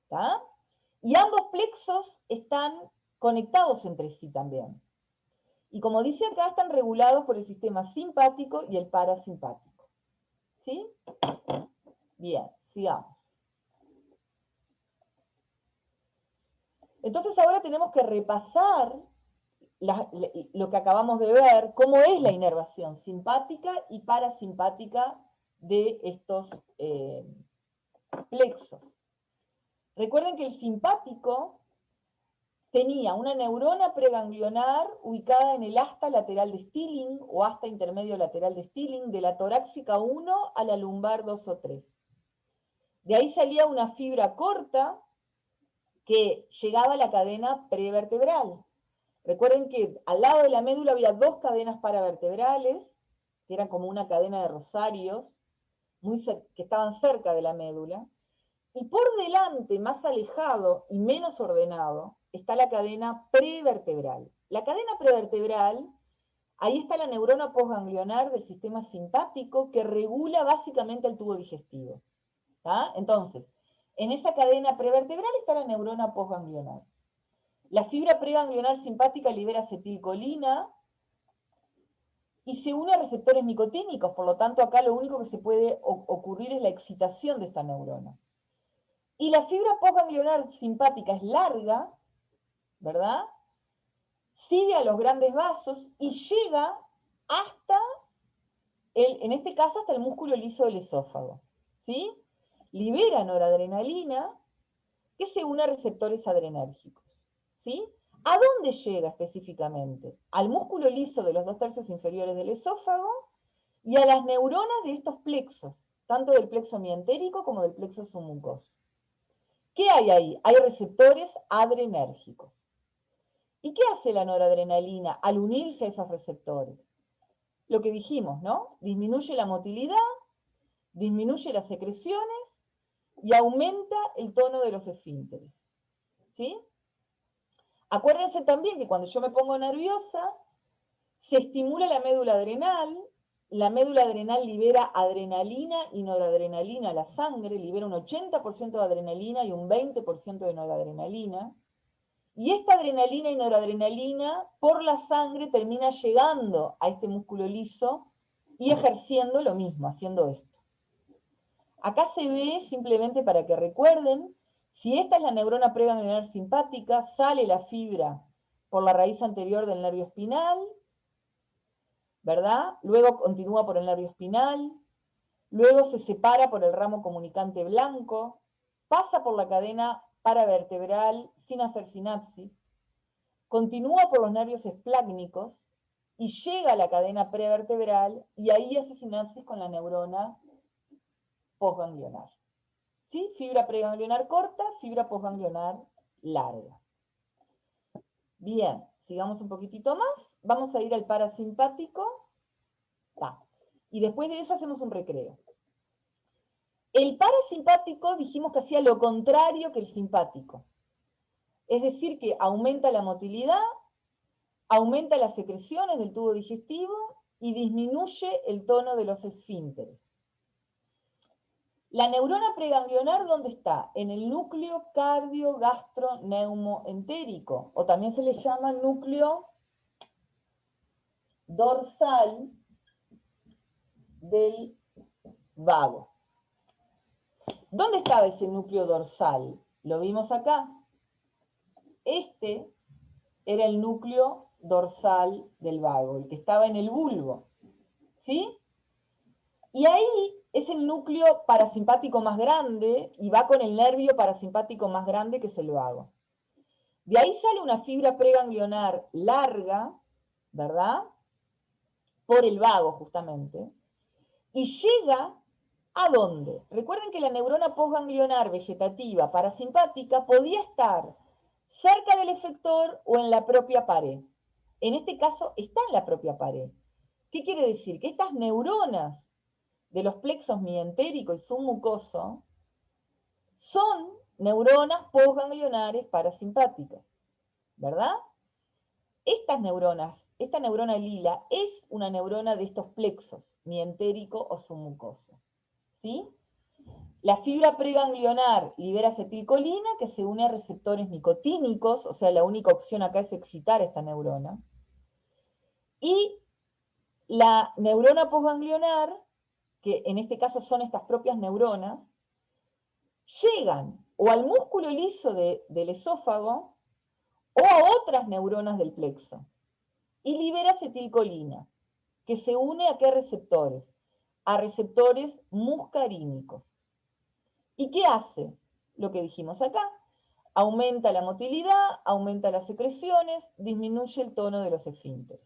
¿Tá? Y ambos plexos están conectados entre sí también. Y como dice acá, están regulados por el sistema simpático y el parasimpático. ¿Sí? Bien, sigamos. Entonces ahora tenemos que repasar lo que acabamos de ver, cómo es la inervación simpática y parasimpática de estos plexos. Recuerden que el simpático tenía una neurona preganglionar ubicada en el asta lateral de Stilling o asta intermedio lateral de Stilling, de la torácica 1 a la lumbar 2 o 3. De ahí salía una fibra corta que llegaba a la cadena prevertebral. Recuerden que al lado de la médula había dos cadenas paravertebrales, que eran como una cadena de rosarios, que estaban cerca de la médula. Y por delante, más alejado y menos ordenado, está la cadena prevertebral. La cadena prevertebral, ahí está la neurona postganglionar del sistema simpático que regula básicamente el tubo digestivo. ¿Tá? Entonces, en esa cadena prevertebral está la neurona postganglionar. La fibra preganglionar simpática libera acetilcolina y se une a receptores nicotínicos, por lo tanto acá lo único que se puede ocurrir es la excitación de esta neurona. Y la fibra postganglionar simpática es larga, ¿verdad? Sigue a los grandes vasos y llega hasta, en este caso, hasta el músculo liso del esófago. ¿Sí? Libera noradrenalina que se une a receptores adrenérgicos. ¿Sí? ¿A dónde llega específicamente? Al músculo liso de los 2/3 inferiores del esófago y a las neuronas de estos plexos, tanto del plexo mientérico como del plexo submucoso. ¿Qué hay ahí? Hay receptores adrenérgicos. ¿Y qué hace la noradrenalina al unirse a esos receptores? Lo que dijimos, ¿no? Disminuye la motilidad, disminuye las secreciones y aumenta el tono de los esfínteres. ¿Sí? Acuérdense también que cuando yo me pongo nerviosa, se estimula la médula adrenal libera adrenalina y noradrenalina a la sangre, libera un 80% de adrenalina y un 20% de noradrenalina, y esta adrenalina y noradrenalina por la sangre termina llegando a este músculo liso y ejerciendo lo mismo, haciendo esto. Acá se ve, simplemente para que recuerden, si esta es la neurona preganglionar simpática, sale la fibra por la raíz anterior del nervio espinal, ¿verdad? Luego continúa por el nervio espinal, luego se separa por el ramo comunicante blanco, pasa por la cadena paravertebral sin hacer sinapsis, continúa por los nervios esplácnicos y llega a la cadena prevertebral y ahí hace sinapsis con la neurona postganglionar. ¿Sí? Fibra preganglionar corta, fibra postganglionar larga. Bien, sigamos un poquitito más. Vamos a ir al parasimpático. Y después de eso hacemos un recreo. El parasimpático dijimos que hacía lo contrario que el simpático. Es decir, que aumenta la motilidad, aumenta las secreciones del tubo digestivo y disminuye el tono de los esfínteres. La neurona preganglionar, ¿dónde está? En el núcleo cardio-gastroneumoentérico, o también se le llama núcleo dorsal del vago. ¿Dónde estaba ese núcleo dorsal? Lo vimos acá. Este era el núcleo dorsal del vago, el que estaba en el bulbo. ¿Sí? Y ahí es el núcleo parasimpático más grande y va con el nervio parasimpático más grande, que es el vago. De ahí sale una fibra preganglionar larga, ¿verdad? Por el vago, justamente. Y llega ¿a dónde? Recuerden que la neurona postganglionar vegetativa parasimpática podía estar cerca del efector o en la propia pared. En este caso está en la propia pared. ¿Qué quiere decir? Que estas neuronas de los plexos mientérico y submucoso son neuronas postganglionares parasimpáticas, ¿verdad? Estas neuronas, esta neurona lila es una neurona de estos plexos, mientérico o submucoso, ¿sí? La fibra preganglionar libera acetilcolina que se une a receptores nicotínicos, o sea, la única opción acá es excitar esta neurona. Y la neurona postganglionar, que en este caso son estas propias neuronas, llegan o al músculo liso del esófago o a otras neuronas del plexo y libera acetilcolina, que se une a qué receptores? A receptores muscarínicos. ¿Y qué hace? Lo que dijimos acá. Aumenta la motilidad, aumenta las secreciones, disminuye el tono de los esfínteres.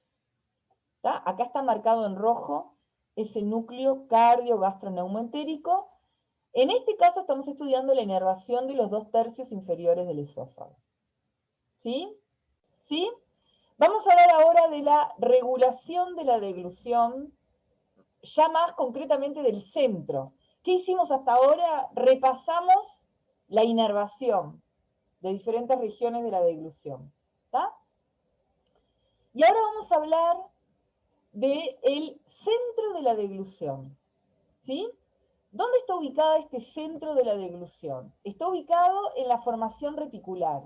Acá está marcado en rojo ese núcleo cardio-gastroneumoentérico. En este caso estamos estudiando la inervación de los 2/3 inferiores del esófago. ¿Sí? ¿Sí? Vamos a hablar ahora de la regulación de la deglución, ya más concretamente del centro. ¿Qué hicimos hasta ahora? Repasamos la inervación de diferentes regiones de la deglución. ¿Está? Y ahora vamos a hablar del centro de la deglución. ¿Sí? ¿Dónde está ubicada este centro de la deglución? Está ubicado en la formación reticular.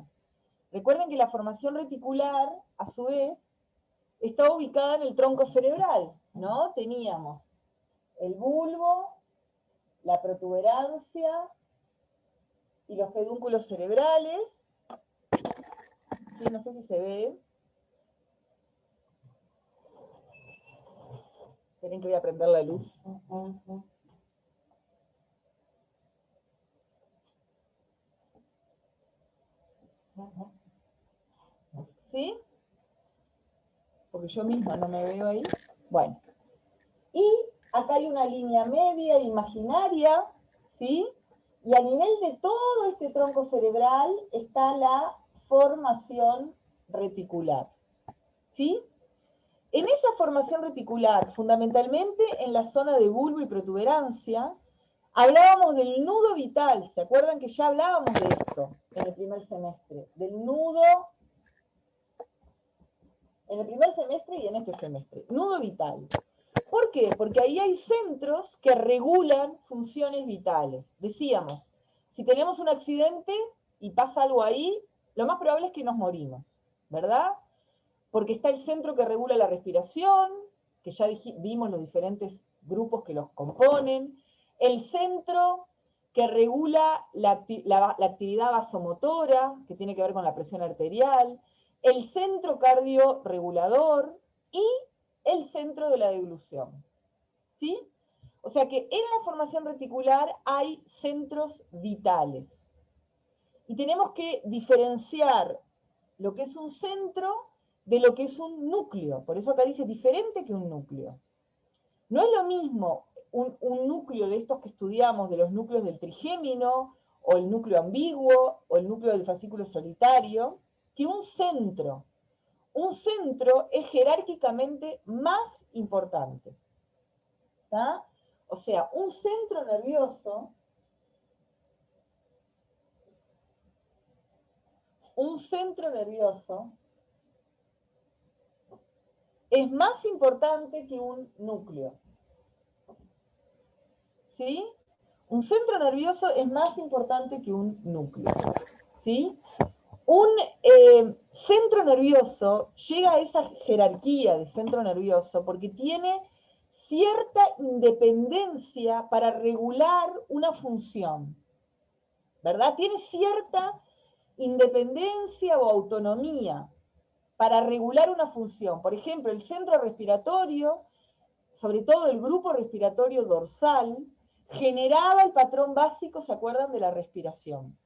Recuerden que la formación reticular, a su vez, está ubicada en el tronco cerebral, ¿no? Teníamos el bulbo, la protuberancia y los pedúnculos cerebrales. Sí, no sé si se ve. Esperen que voy a prender la luz. ¿Sí? Porque yo misma no me veo ahí. Bueno. Y acá hay una línea media imaginaria, ¿sí? Y a nivel de todo este tronco cerebral está la formación reticular, ¿sí? En esa formación reticular, fundamentalmente en la zona de bulbo y protuberancia, Hablábamos del nudo vital, ¿se acuerdan que ya hablábamos de esto en el primer semestre? Del nudo, en el primer semestre y en este semestre. Nudo vital. ¿Por qué? Porque ahí hay centros que regulan funciones vitales. Decíamos, si tenemos un accidente y pasa algo ahí, lo más probable es que nos morimos, ¿verdad? Porque está el centro que regula la respiración, que ya vimos los diferentes grupos que los componen, el centro que regula la actividad vasomotora, que tiene que ver con la presión arterial, el centro cardiorregulador y el centro de la deglución. ¿Sí? O sea que en la formación reticular hay centros vitales. Y tenemos que diferenciar lo que es un centro de lo que es un núcleo. Por eso acá dice diferente que un núcleo. No es lo mismo un núcleo de estos que estudiamos, de los núcleos del trigémino, o el núcleo ambiguo, o el núcleo del fascículo solitario, que un centro. Un centro es jerárquicamente más importante. ¿Tá? O sea, un centro nervioso es más importante que un núcleo. ¿Sí? Un centro nervioso es más importante que un núcleo. ¿Sí? Un centro nervioso llega a esa jerarquía de centro nervioso porque tiene cierta independencia para regular una función, ¿verdad? Tiene cierta independencia o autonomía para regular una función. Por ejemplo, el centro respiratorio, sobre todo el grupo respiratorio dorsal, generaba el patrón básico, ¿se acuerdan?, de la respiración.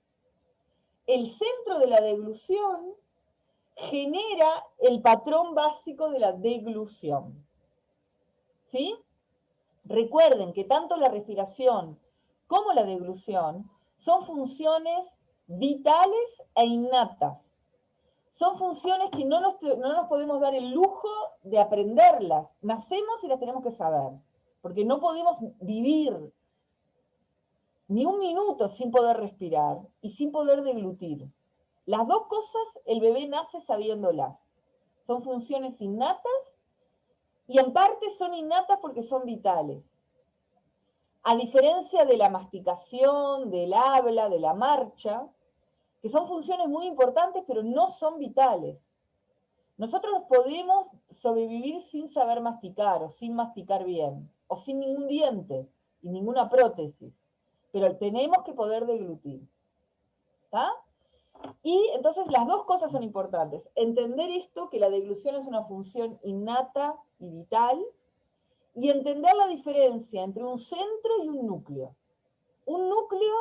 El centro de la deglución genera el patrón básico de la deglución. ¿Sí? Recuerden que tanto la respiración como la deglución son funciones vitales e innatas. Son funciones que no nos podemos dar el lujo de aprenderlas. Nacemos y las tenemos que saber, porque no podemos vivir ni un minuto sin poder respirar y sin poder deglutir. Las dos cosas el bebé nace sabiéndolas. Son funciones innatas y en parte son innatas porque son vitales. A diferencia de la masticación, del habla, de la marcha, que son funciones muy importantes pero no son vitales. Nosotros podemos sobrevivir sin saber masticar o sin masticar bien, o sin ningún diente y ninguna prótesis, pero tenemos que poder deglutir. ¿Está? Y entonces las dos cosas son importantes. Entender esto, que la deglución es una función innata y vital, y entender la diferencia entre un centro y un núcleo. Un núcleo,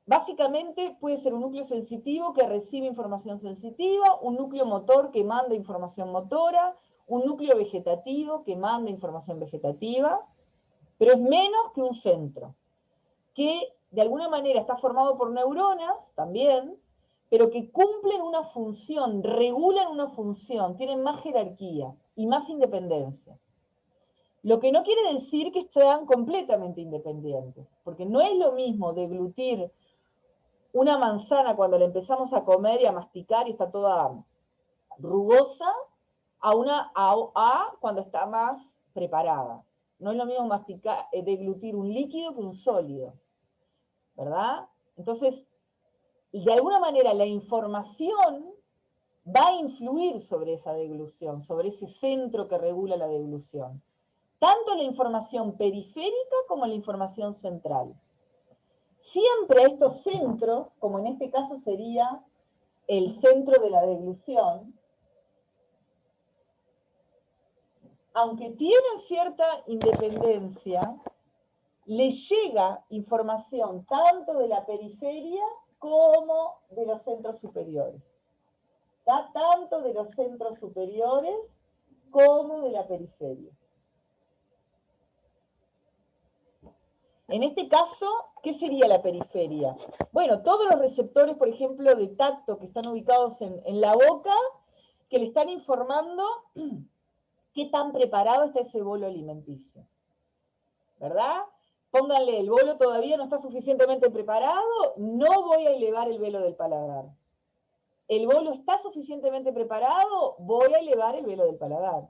básicamente, puede ser un núcleo sensitivo que recibe información sensitiva, un núcleo motor que manda información motora, un núcleo vegetativo que manda información vegetativa, pero es menos que un centro, que de alguna manera está formado por neuronas también, pero que cumplen una función, regulan una función, tienen más jerarquía y más independencia. Lo que no quiere decir que sean completamente independientes, porque no es lo mismo deglutir una manzana cuando la empezamos a comer y a masticar y está toda rugosa, a cuando está más preparada. No es lo mismo deglutir un líquido que un sólido, ¿verdad? Entonces, de alguna manera la información va a influir sobre esa deglución, sobre ese centro que regula la deglución. Tanto la información periférica como la información central. Siempre estos centros, como en este caso sería el centro de la deglución, aunque tienen cierta independencia, les llega información tanto de la periferia como de los centros superiores. Tanto de los centros superiores como de la periferia. En este caso, ¿qué sería la periferia? Bueno, todos los receptores, por ejemplo, de tacto que están ubicados en la boca, que le están informando qué tan preparado está ese bolo alimenticio. ¿Verdad? Pónganle, el bolo todavía no está suficientemente preparado, no voy a elevar el velo del paladar. El bolo está suficientemente preparado, voy a elevar el velo del paladar.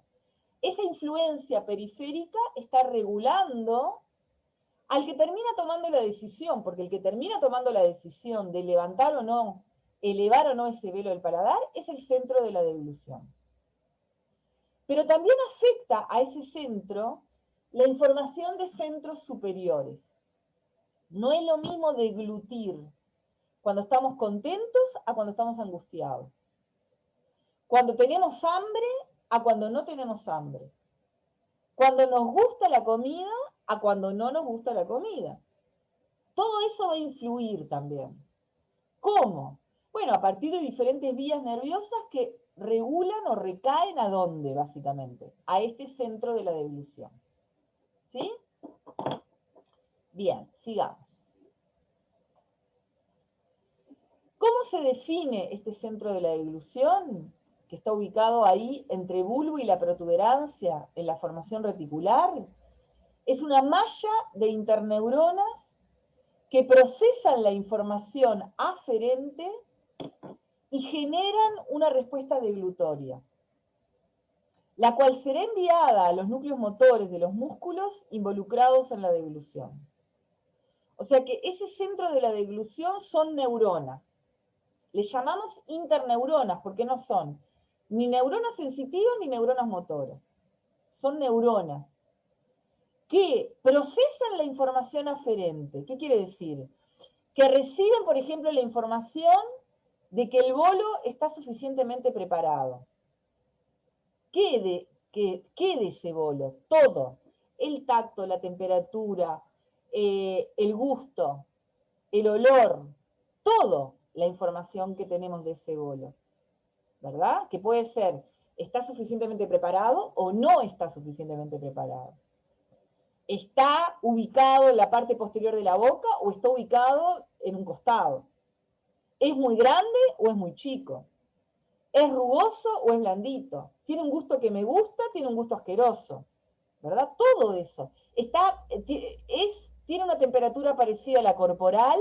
Esa influencia periférica está regulando al que termina tomando la decisión, porque el que termina tomando la decisión de levantar o no, elevar o no ese velo del paladar, es el centro de la deglución. Pero también afecta a ese centro la información de centros superiores. No es lo mismo deglutir cuando estamos contentos a cuando estamos angustiados. Cuando tenemos hambre a cuando no tenemos hambre. Cuando nos gusta la comida a cuando no nos gusta la comida. Todo eso va a influir también. ¿Cómo? Bueno, a partir de diferentes vías nerviosas que regulan o recaen a dónde, básicamente, a este centro de la deglución. ¿Sí? Bien, sigamos. ¿Cómo se define este centro de la deglución? Que está ubicado ahí entre bulbo y la protuberancia en la formación reticular. Es una malla de interneuronas que procesan la información aferente y generan una respuesta deglutoria, la cual será enviada a los núcleos motores de los músculos involucrados en la deglución. O sea que ese centro de la deglución son neuronas. Le llamamos interneuronas porque no son ni neuronas sensitivas ni neuronas motoras. Son neuronas que procesan la información aferente. ¿Qué quiere decir? Que reciben, por ejemplo, la información de que el bolo está suficientemente preparado. ¿Qué de ese bolo? Todo. El tacto, la temperatura, el gusto, el olor, todo la información que tenemos de ese bolo. ¿Verdad? Que puede ser, ¿está suficientemente preparado o no está suficientemente preparado? ¿Está ubicado en la parte posterior de la boca o está ubicado en un costado? ¿Es muy grande o es muy chico? ¿Es rugoso o es blandito? ¿Tiene un gusto que me gusta? ¿Tiene un gusto asqueroso? ¿Verdad? Todo eso. ¿Tiene una temperatura parecida a la corporal?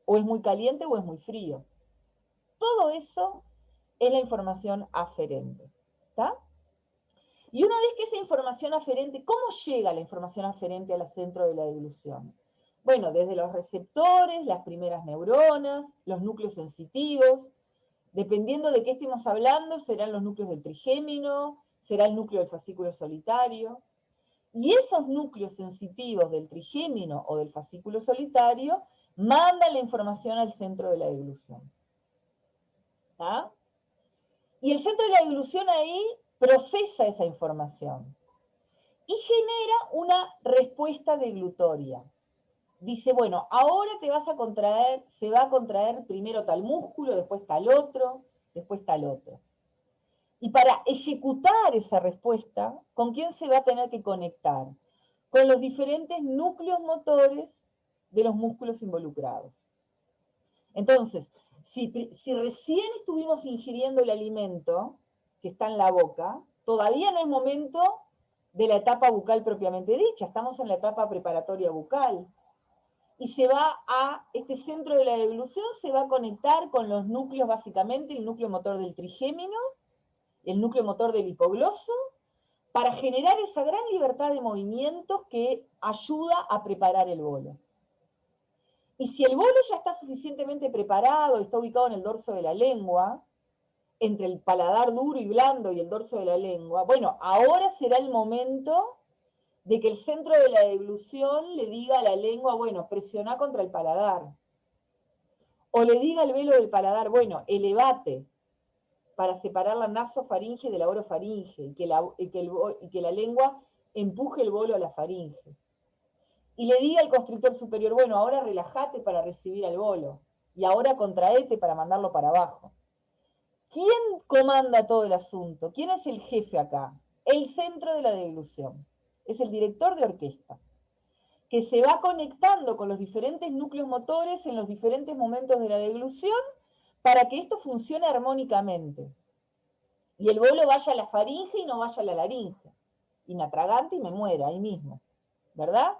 ¿O es muy caliente o es muy frío? Todo eso es la información aferente. ¿Está? Y una vez que esa información aferente, ¿cómo llega la información aferente al centro de la deglución? Bueno, desde los receptores, las primeras neuronas, los núcleos sensitivos, dependiendo de qué estemos hablando, serán los núcleos del trigémino, será el núcleo del fascículo solitario. Y esos núcleos sensitivos del trigémino o del fascículo solitario mandan la información al centro de la deglución. ¿Está? Y el centro de la deglución ahí procesa esa información y genera una respuesta deglutoria. Dice, bueno, ahora te vas a contraer, se va a contraer primero tal músculo, después tal otro, después tal otro. Y para ejecutar esa respuesta, ¿con quién se va a tener que conectar? Con los diferentes núcleos motores de los músculos involucrados. Entonces, si recién estuvimos ingiriendo el alimento que está en la boca, todavía no es momento de la etapa bucal propiamente dicha, estamos en la etapa preparatoria bucal. Y este centro de la deglución se va a conectar con los núcleos, básicamente, el núcleo motor del trigémino, el núcleo motor del hipogloso, para generar esa gran libertad de movimientos que ayuda a preparar el bolo. Y si el bolo ya está suficientemente preparado, está ubicado en el dorso de la lengua, entre el paladar duro y blando y el dorso de la lengua, bueno, ahora será el momento de que el centro de la deglución le diga a la lengua, bueno, presiona contra el paladar. O le diga al velo del paladar, bueno, elevate para separar la nasofaringe de la orofaringe y que la lengua empuje el bolo a la faringe. Y le diga al constrictor superior, bueno, ahora relájate para recibir al bolo, y ahora contraete para mandarlo para abajo. ¿Quién comanda todo el asunto? ¿Quién es el jefe acá? El centro de la deglución. Es el director de orquesta, que se va conectando con los diferentes núcleos motores en los diferentes momentos de la deglución para que esto funcione armónicamente. Y el bolo vaya a la faringe y no vaya a la laringe. Y me atragante y me muera ahí mismo. ¿Verdad?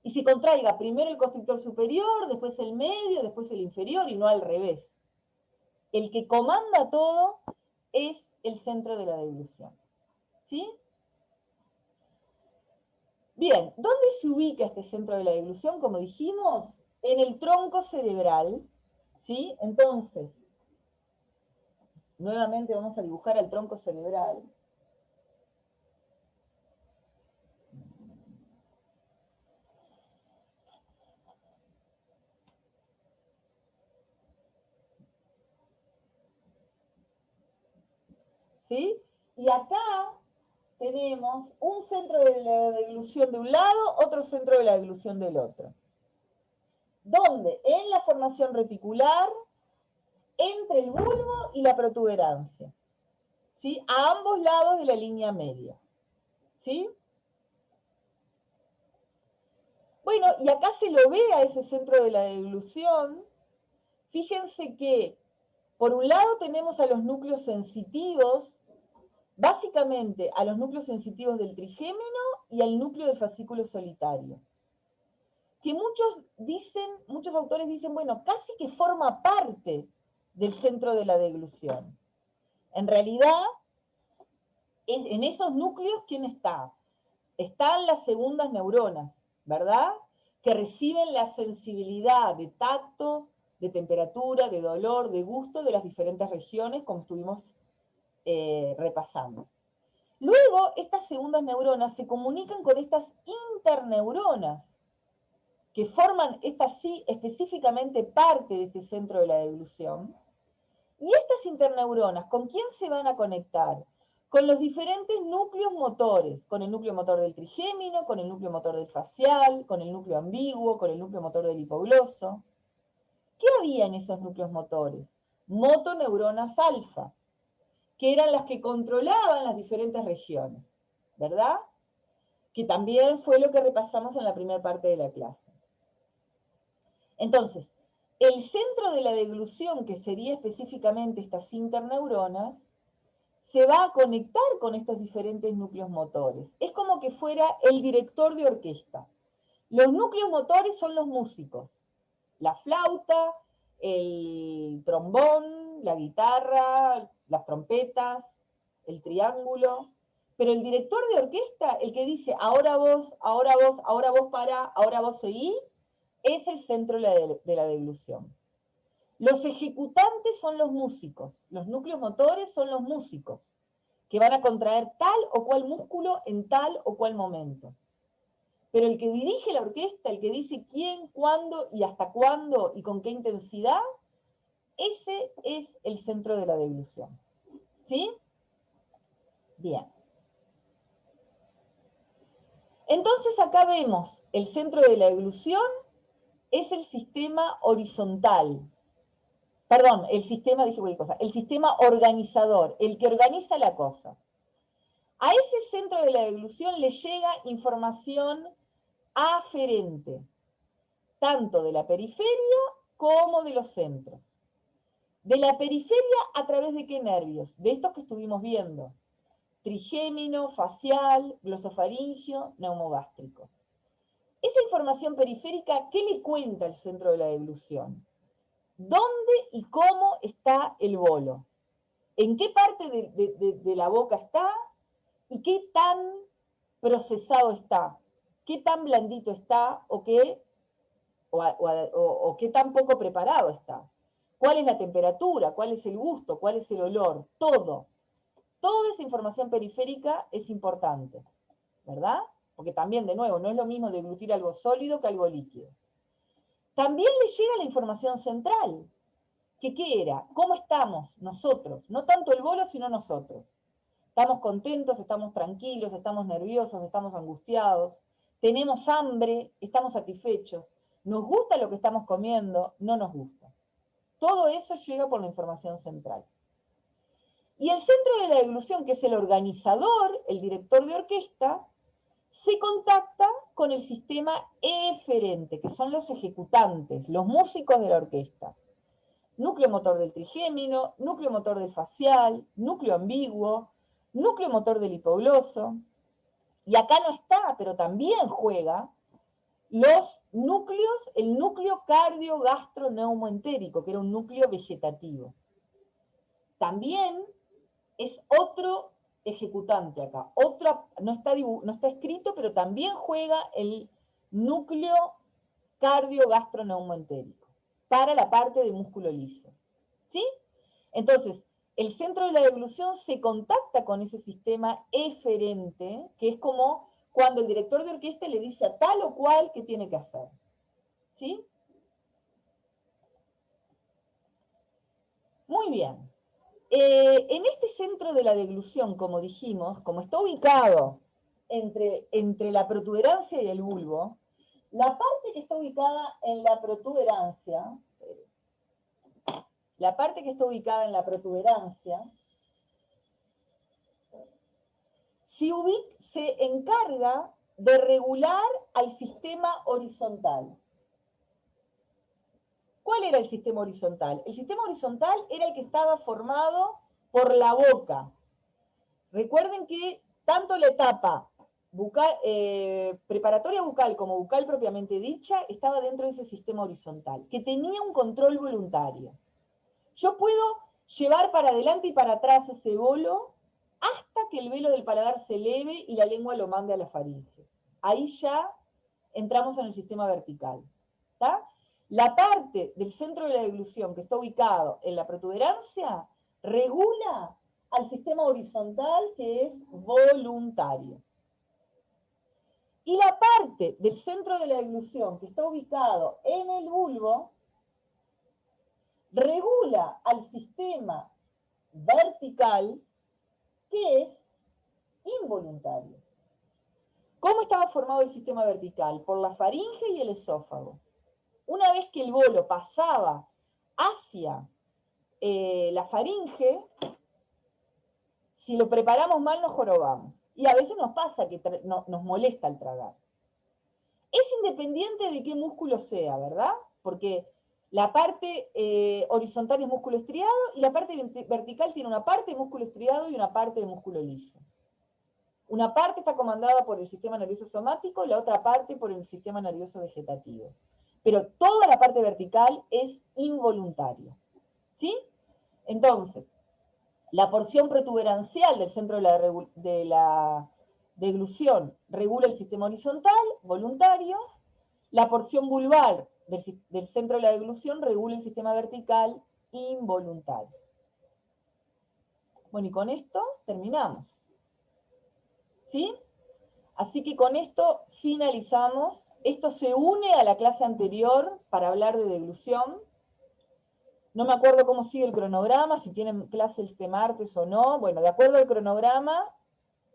y se contraiga primero el constrictor superior, después el medio, después el inferior, y no al revés. El que comanda todo es el centro de la deglución. ¿Sí? Bien, ¿dónde se ubica este centro de la deglución? Como dijimos, en el tronco cerebral. ¿Sí? Entonces, nuevamente vamos a dibujar el tronco cerebral. ¿Sí? Y acá tenemos un centro de la deglución de un lado, otro centro de la deglución del otro. ¿Dónde? En la formación reticular, entre el bulbo y la protuberancia. ¿Sí? A ambos lados de la línea media. ¿Sí? Bueno, y acá se lo ve a ese centro de la deglución. Fíjense que, por un lado tenemos a los núcleos sensitivos, básicamente a los núcleos sensitivos del trigémino y al núcleo del fascículo solitario. Que muchos autores dicen, bueno, casi que forma parte del centro de la deglución. En realidad, en esos núcleos, ¿quién está? Están las segundas neuronas, ¿verdad? Que reciben la sensibilidad de tacto, de temperatura, de dolor, de gusto de las diferentes regiones, como estuvimos repasando. Luego, estas segundas neuronas se comunican con estas interneuronas, que forman, estas sí, específicamente parte de este centro de la deglución. Y estas interneuronas, ¿con quién se van a conectar? Con los diferentes núcleos motores, con el núcleo motor del trigémino, con el núcleo motor del facial, con el núcleo ambiguo, con el núcleo motor del hipogloso. ¿Qué había en esos núcleos motores? Motoneuronas alfa, que eran las que controlaban las diferentes regiones, ¿verdad? Que también fue lo que repasamos en la primera parte de la clase. Entonces, el centro de la deglución, que sería específicamente estas interneuronas, se va a conectar con estos diferentes núcleos motores. Es como que fuera el director de orquesta. Los núcleos motores son los músicos. La flauta, el trombón, la guitarra, las trompetas, el triángulo. Pero el director de orquesta, el que dice, ahora vos, ahora vos, ahora vos pará, ahora vos seguí, es el centro de la deglución. Los ejecutantes son los músicos, los núcleos motores son los músicos, que van a contraer tal o cual músculo en tal o cual momento. Pero el que dirige la orquesta, el que dice quién, cuándo y hasta cuándo y con qué intensidad, ese es el centro de la deglución. ¿Sí? Bien. Entonces acá vemos el centro de la deglución es el sistema horizontal. Perdón, el sistema, dije cualquier cosa, el sistema organizador, el que organiza la cosa. A ese centro de la deglución le llega información aferente, tanto de la periferia como de los centros. De la periferia, ¿a través de qué nervios? De estos que estuvimos viendo. Trigémino, facial, glosofaringio, neumogástrico. Esa información periférica, ¿qué le cuenta el centro de la deglución? ¿Dónde y cómo está el bolo? ¿En qué parte de la boca está? ¿Y qué tan procesado está? ¿Qué tan blandito está? ¿O qué tan poco preparado está? ¿Cuál es la temperatura? ¿Cuál es el gusto? ¿Cuál es el olor? Todo. Toda esa información periférica es importante, ¿verdad? Porque también, de nuevo, no es lo mismo deglutir algo sólido que algo líquido. También le llega la información central, que ¿qué era? ¿Cómo estamos nosotros? No tanto el bolo, sino nosotros. ¿Estamos contentos? ¿Estamos tranquilos? ¿Estamos nerviosos? ¿Estamos angustiados? ¿Tenemos hambre? ¿Estamos satisfechos? ¿Nos gusta lo que estamos comiendo? ¿No nos gusta? Todo eso llega por la información central. Y el centro de la deglución, que es el organizador, el director de orquesta, se contacta con el sistema eferente, que son los ejecutantes, los músicos de la orquesta. Núcleo motor del trigémino, núcleo motor del facial, núcleo ambiguo, núcleo motor del hipogloso. Y acá no está, pero también juega los núcleos, el núcleo cardiogastroneumoentérico, que era un núcleo vegetativo. También es otro ejecutante acá. No está escrito, pero también juega el núcleo cardiogastroneumoentérico para la parte de músculo liso. ¿Sí? Entonces, el centro de la deglución se contacta con ese sistema eferente, que es como cuando el director de orquesta le dice a tal o cual qué tiene que hacer. ¿Sí? Muy bien. En este centro de la deglución, como dijimos, como está ubicado entre la protuberancia y el bulbo, la parte que está ubicada en la protuberancia, se encarga de regular al sistema horizontal. ¿Cuál era el sistema horizontal? El sistema horizontal era el que estaba formado por la boca. Recuerden que tanto la etapa bucal, preparatoria bucal como bucal propiamente dicha estaba dentro de ese sistema horizontal, que tenía un control voluntario. Yo puedo llevar para adelante y para atrás ese bolo hasta que el velo del paladar se eleve y la lengua lo mande a la faringe. Ahí ya entramos en el sistema vertical. ¿Tá? La parte del centro de la deglución que está ubicado en la protuberancia regula al sistema horizontal que es voluntario. Y la parte del centro de la deglución que está ubicado en el bulbo regula al sistema vertical que es involuntario. ¿Cómo estaba formado el sistema vertical? Por la faringe y el esófago. Una vez que el bolo pasaba hacia la faringe, si lo preparamos mal nos jorobamos. Y a veces nos pasa que nos molesta el tragar. Es independiente de qué músculo sea, ¿verdad? Porque la parte horizontal es músculo estriado y la parte vertical tiene una parte de músculo estriado y una parte de músculo liso. Una parte está comandada por el sistema nervioso somático, la otra parte por el sistema nervioso vegetativo. Pero toda la parte vertical es involuntaria. ¿Sí? Entonces, la porción protuberancial del centro de la deglución regula el sistema horizontal, voluntario. La porción vulvar del centro de la deglución regula el sistema vertical, involuntario. Bueno, y con esto terminamos. ¿Sí? Así que con esto finalizamos. Esto se une a la clase anterior para hablar de deglución. No me acuerdo cómo sigue el cronograma, si tienen clase este martes o no. Bueno, de acuerdo al cronograma,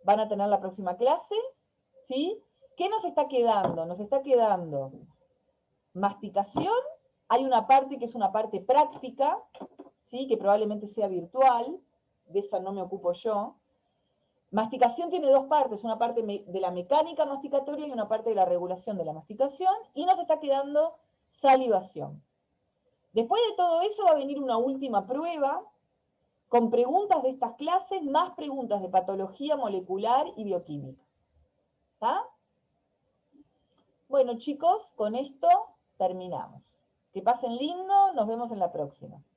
van a tener la próxima clase. ¿Sí? ¿Qué nos está quedando? Nos está quedando masticación. Hay una parte que es una parte práctica, ¿sí? Que probablemente sea virtual. De esa no me ocupo yo. Masticación tiene dos partes, una parte de la mecánica masticatoria y una parte de la regulación de la masticación, y nos está quedando salivación. Después de todo eso va a venir una última prueba con preguntas de estas clases, más preguntas de patología molecular y bioquímica. ¿Está? Bueno, chicos, con esto terminamos. Que pasen lindo, nos vemos en la próxima.